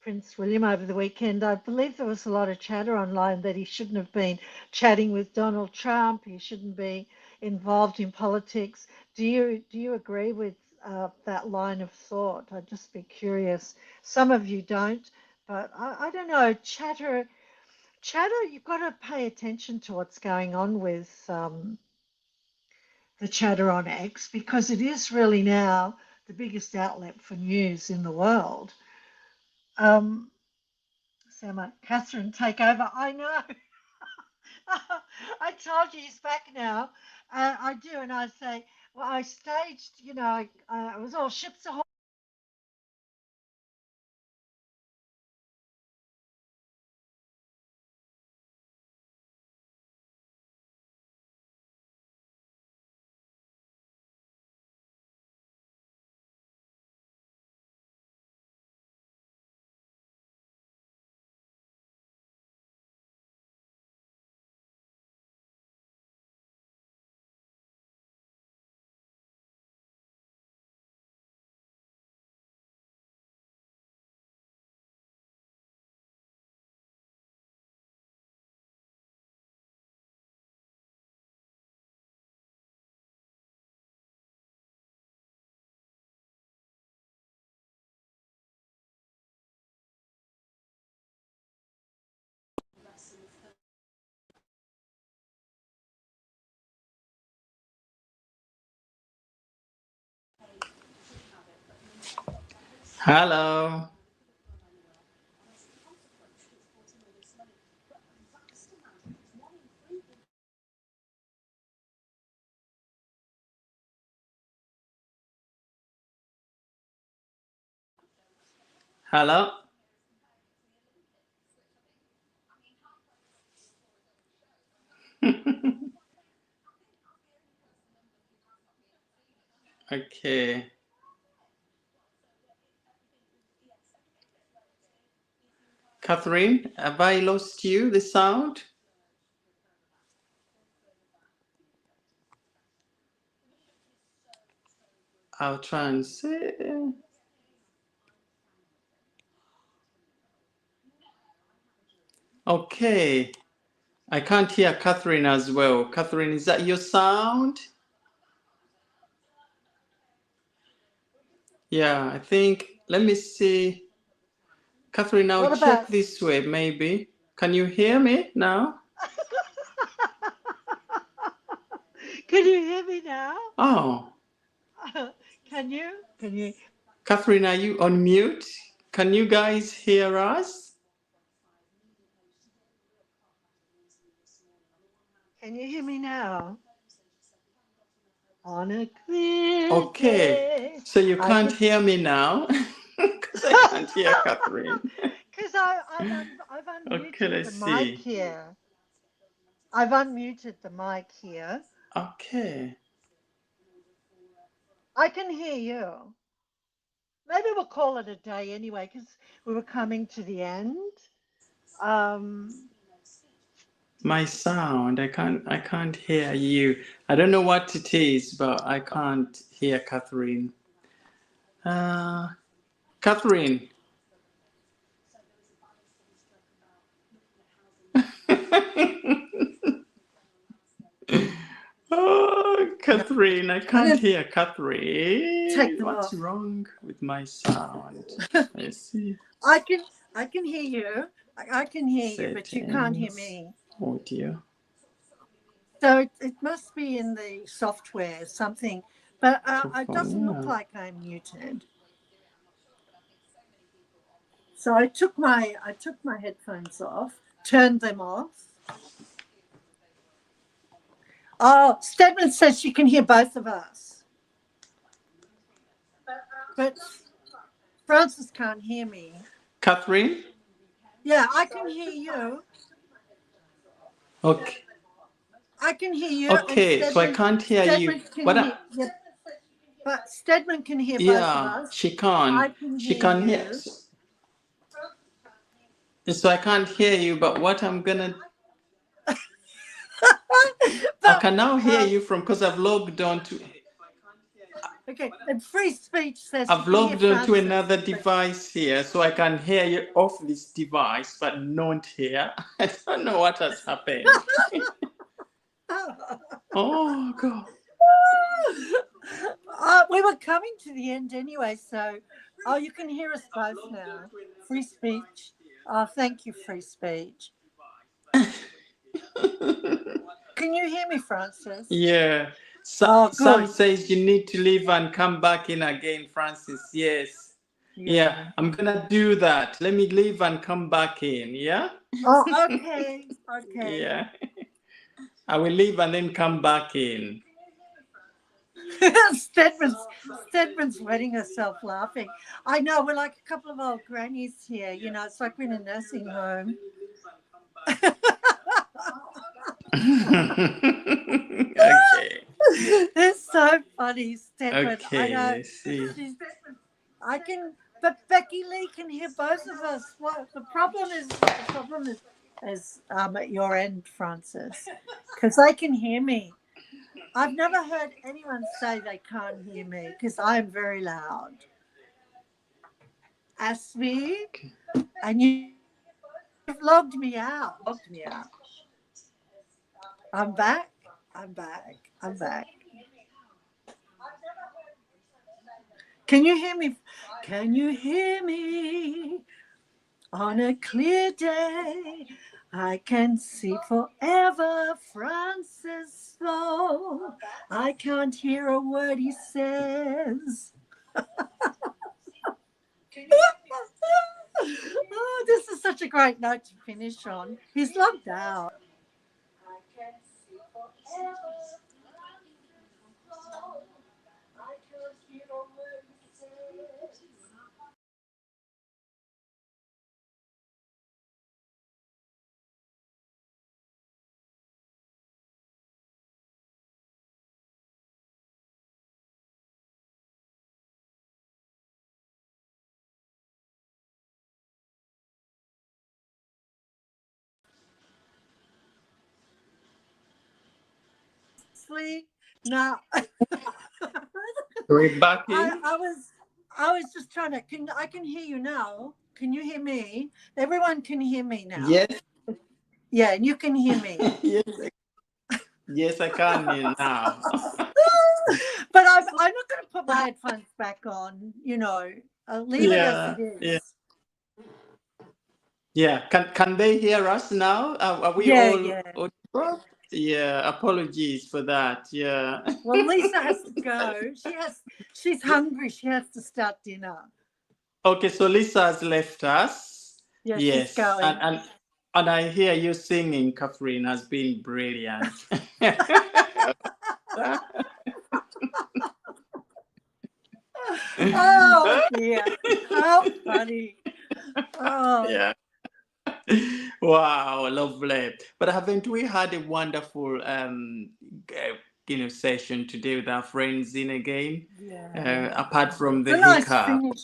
Prince William over the weekend? I believe there was a lot of chatter online that he shouldn't have been chatting with Donald Trump. He shouldn't be involved in politics. Do you agree with that line of thought? I'd just be curious. Some of you don't, but I don't know. Chatter. You've got to pay attention to what's going on with the chatter on X because it is really now the biggest outlet for news in the world. Um, so my Catherine, take over. I know. I told you he's back now. I do, and I say, well, I staged. I was all ships ahoy. hello. Hello. Okay. Catherine, have I lost you, the sound? I'll try and say. Okay. I can't hear Catherine as well. Catherine, is that your sound? Yeah, I think. Let me see. Catherine, now What check about? this way, maybe. Can you hear me now? Can you hear me now? Oh, Can you? Can you? Catherine, are you on mute? Can you guys hear us? Can you hear me now? On a clear Okay, day, so you I can't can. hear me now because I can't hear Catherine. Because I've Okay, unmuted the let's mic see. here. I've unmuted the mic here. Okay, I can hear you. Maybe we'll call it a day anyway, because we were coming to the end. Um, my sound, I can't hear you. I don't know what it is, but I can't hear Catherine. Uh, Catherine. Oh, no, Catherine, I I'm can't going to hear take Catherine. them What's off. wrong with my sound? Let's see. I can I can hear you. I can hear you, but you can't hear Settings, me. audio, So it must be in the software something. But it doesn't look microphone. like I'm muted. So I took my headphones off, turned them off. Oh, Stedman says she can hear both of us, but Francis can't hear me. Catherine? Yeah, I can hear you. Okay. I can hear you, and Okay, so I can't hear you. Stedman can But hear. Yeah, but Stedman can hear both of yeah, us. she can. I can She hear can hear. you. So I can't hear you, but what I'm gonna. I But can now hear you from because I've logged on to. okay, and free speech says she I've can hear logged on to Francis, another but device here, so I can hear you off this device, but not here. I don't know what has happened. Oh God. we were coming to the end anyway. So, oh, you can hear us both now. Free speech. Oh, thank you, free speech. Can you hear me, Francis? Yeah. Oh, Sam good. says you need to leave and come back in again, Francis. Yes. Yeah, Yeah. I'm gonna do that. Let me leave and come back in. Yeah. Oh, okay. Okay. Yeah. I will leave and then come back in. Stedman's Stedman's wetting herself laughing. I know we're like a couple of old grannies here. You know, it's like we're in a nursing home. Okay. It's so funny, Stedman. I Okay. know. Let's see. She's. I can, but Becky Lee can hear both of us. What the problem is? The problem is at your end, Francis, because they can hear me. I've never heard anyone say they can't hear me because I'm very loud. Ask me, and you've logged me out. I'm back. I'm back. I'm back. Can you hear me? Can you hear me? On a clear day, I can see forever Francis though I can't hear a word he says. Oh, this is such a great note to finish on. He's logged out. I can see forever Francis though I can't hear a word he says. Honestly, no. We're back I, in. I was I was just trying to I can hear you now. Can you hear me? Everyone can hear me now. Yes. Yeah, and you can hear me. Yes. Yes, I can hear now. But I'm not going to put my headphones back on. You know, I'll leave it as Yeah. it Yeah. is. Yeah, can they hear us now? Are we Yeah, all yeah. audible? Yeah, apologies for that. Yeah. Well, Lisa has to go. She's hungry. She has to start dinner. Okay, so Lisa has left us. Yeah, she's Yes, going. and I hear you singing, Catherine, has been brilliant. Oh dear. How funny. Oh, Yeah. Wow, lovely. But haven't we had a wonderful session today with our friends in again? yeah. Apart Yeah. from It's the a nice hiccup. finish.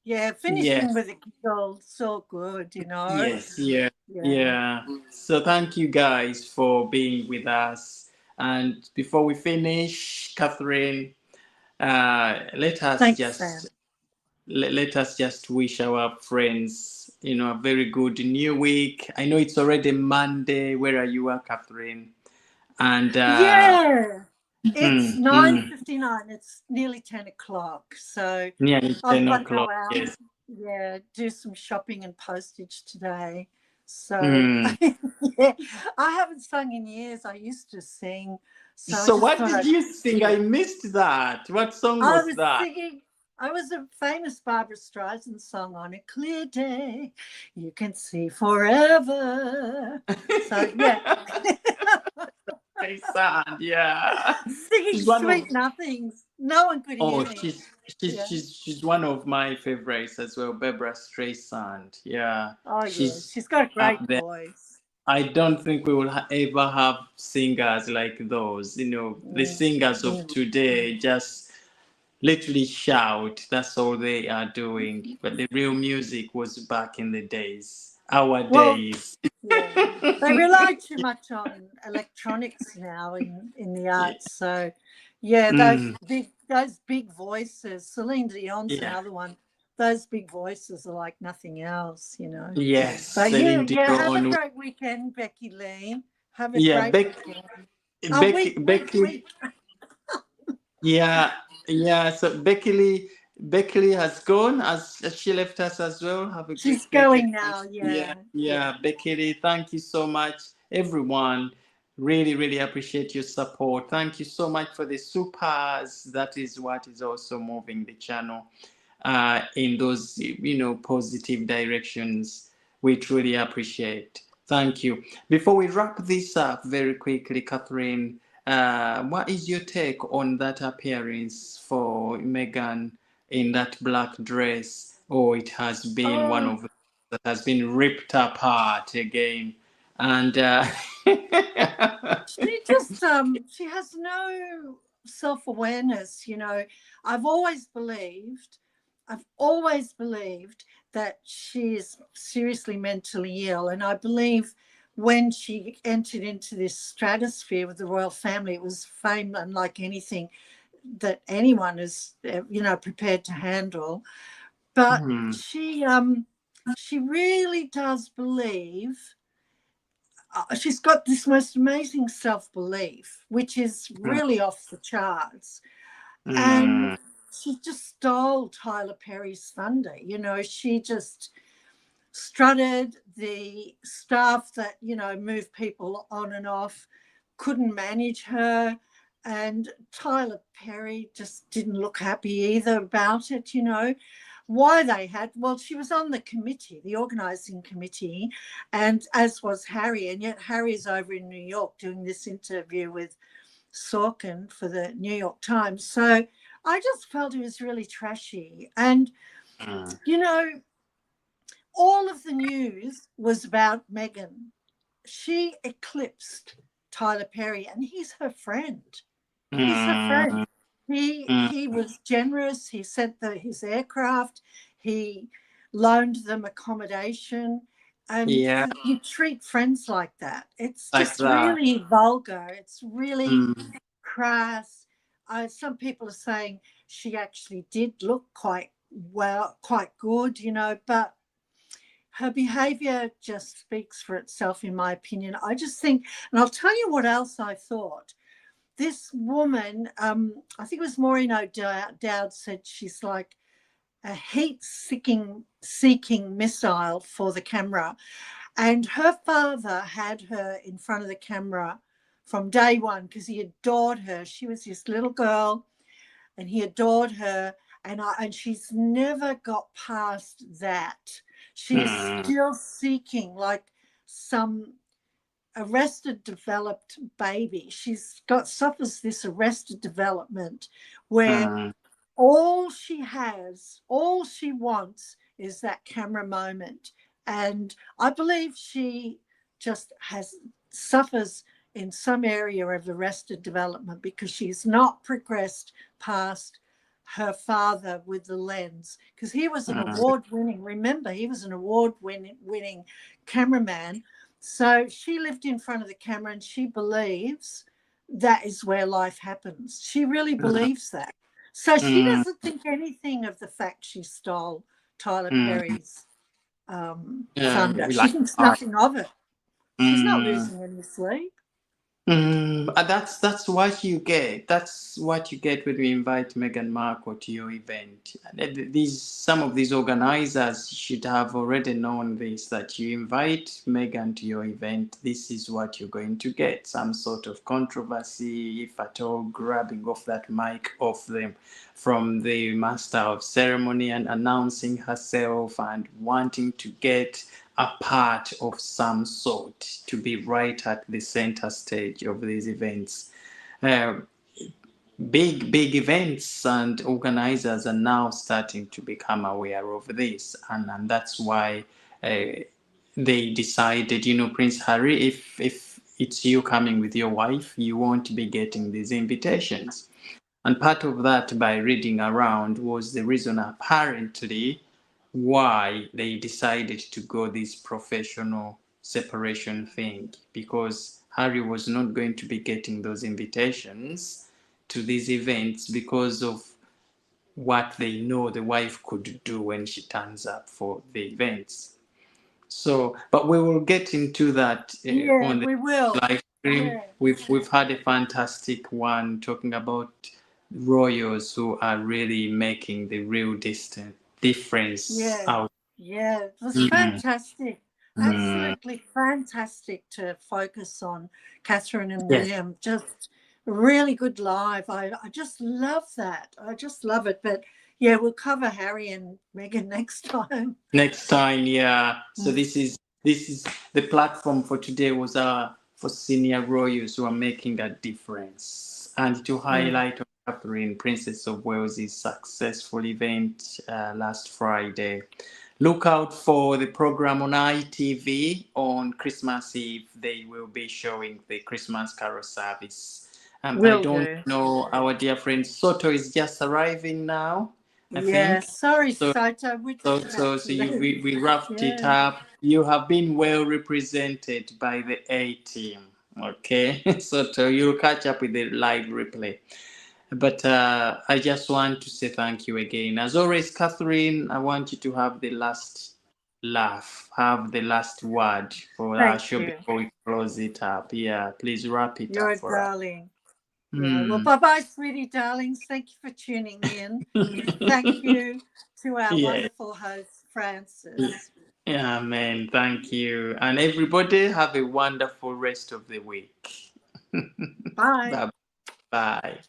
Yeah, finishing Yes, with a giggle, so good, you know. yes, yeah, Yeah. yeah. So thank you guys for being with us. And before we finish, Catherine, let us Thanks, just Sam. let us just wish our friends, a very good new week. I know it's already Monday. Where are you, Catherine? And Yeah. It's hmm, hmm, 9:59. It's nearly 10 o'clock. So nearly I've ten got to go o'clock. out, Yes. yeah, do some shopping and postage today. So Hmm. yeah, I haven't sung in years. I used to sing. So I So just what thought did I'd you sing? do I it. missed that. What song I was was that? singing. I was a famous Barbara Streisand song, On a Clear Day. You can see forever. So yeah, Hey, sad. Yeah. singing She's one of sweet nothings. No one could hear Oh, me. Yeah. she's one of my favorites as well, Barbara Streisand. Yeah, Oh yeah, she's she's got a great up there. voice. I don't think we will ever have singers like those. The Mm, singers of mm. today just literally shout. That's all they are doing. But the real music was back in the days, our Well, days. yeah, they rely too much on electronics now in the Yeah. arts. So, yeah, Mm, those big voices. Celine Dion's yeah. another one. Those big voices are like nothing else, you know. Yes, But yeah, Celine yeah. Have a Dion. great weekend, Becky Lee. Have a Yeah, great weekend. Oh, Becky, Becky. week. Yeah, yeah. So Becky Lee has gone. As she left us as well. Have a She's great weekend. going now. Yeah, Yeah, yeah. yeah. Becky Lee, thank you so much, everyone. Really, really appreciate your support. Thank you so much for the supers. That is what is also moving the channel in those positive directions. We truly appreciate. Thank you. Before we wrap this up very quickly, Catherine, what is your take on that appearance for Megan in that black dress? Oh, it has been one Oh, of that has been ripped apart again, and she has no self-awareness, you know. I've always believed, I've always believed that she's seriously mentally ill, and I believe when she entered into this stratosphere with the royal family, it was fame unlike anything that anyone is, prepared to handle. But Hmm, she really does believe, she's got this most amazing self belief, which is hmm, really off the charts. And hmm, she just stole Tyler Perry's thunder. You know, she just strutted. The staff that, moved people on and off couldn't manage her. And Tyler Perry just didn't look happy either about it, you know. Why they had, well, she was on the committee, the organising committee, and as was Harry, and yet Harry is over in New York doing this interview with Sorkin for the New York Times. So I just felt it was really trashy. And, hmm, you know, all of the news was about Meghan. She eclipsed Tyler Perry, and he's her friend. He's her friend. hmm, He was generous. He sent his aircraft. He loaned them accommodation, and yeah, you treat friends like that. It's like just that. really vulgar. It's really Hmm. crass. Some people are saying she actually did look quite well, quite good, you know, but her behavior just speaks for itself, in my opinion. I just think, and I'll tell you what else I thought. This woman, I think it was Maureen O'Dowd, said she's like a heat-seeking missile for the camera. And her father had her in front of the camera from day one because he adored her. She was this little girl and he adored her. And she's never got past that. She is Mm, still seeking, like some arrested developed baby. She's got suffers this arrested development where mm, all she has, all she wants is that camera moment. And I believe she just suffers in some area of arrested development because she's not progressed past her father with the lens, because he was an mm, award-winning, remember, he was an award-winning cameraman. So she lived in front of the camera and she believes that is where life happens. She really mm, believes that. So she mm, doesn't think anything of the fact she stole Tyler mm. Perry's Yeah, thunder. we She like thinks art. nothing of it. She's not Mm. losing any sleep. That's what you get. That's what you get when you invite Meghan Markle to your event. These some of these organizers should have already known this. That you invite Meghan to your event, this is what you're going to get: some sort of controversy, if at all, grabbing off that mic off them from the master of ceremony and announcing herself and wanting to get a part of some sort to be right at the center stage of these events. Uh, big events and organizers are now starting to become aware of this, and that's why they decided, Prince Harry, if it's you coming with your wife, you won't be getting these invitations. And part of that, by reading around, was the reason apparently why they decided to go this professional separation thing, because Harry was not going to be getting those invitations to these events because of what they know the wife could do when she turns up for the events. So, but we will get into that Yeah, on the we will. live stream. Yeah, We've had a fantastic one talking about royals who are really making the real difference yeah, out. yeah. It was Mm, fantastic. mm. Absolutely fantastic to focus on Catherine and Yes. William. Just really good live. I just love that. I just love it. But yeah, we'll cover Harry and Meghan next time. Next time, yeah. So this is the platform for today was for senior royals who are making a difference, and to Mm. highlight Catherine, Princess of Wales's successful event last Friday. Look out for the program on ITV on Christmas Eve. They will be showing the Christmas Carol service. I Will don't do. know. Our dear friend Soto is just arriving now, I Yeah, think. sorry, So Saito. We're so, just about so, to so you, leave. we wrapped it Yeah. up. You have been well represented by the A team. Okay, so you'll catch up with the live replay. But I just want to say thank you again. As always, Catherine, I want you to have the last laugh, have the last word for our Thank show you. before we close it up. Yeah, please wrap it You're up a for us. darling. Yeah. Well, Hmm. bye bye, sweetie darlings. Thank you for tuning in. Thank you to our Yeah. wonderful host, Francis. Yeah, man. Thank you. And everybody have a wonderful rest of the week. Bye. Bye bye.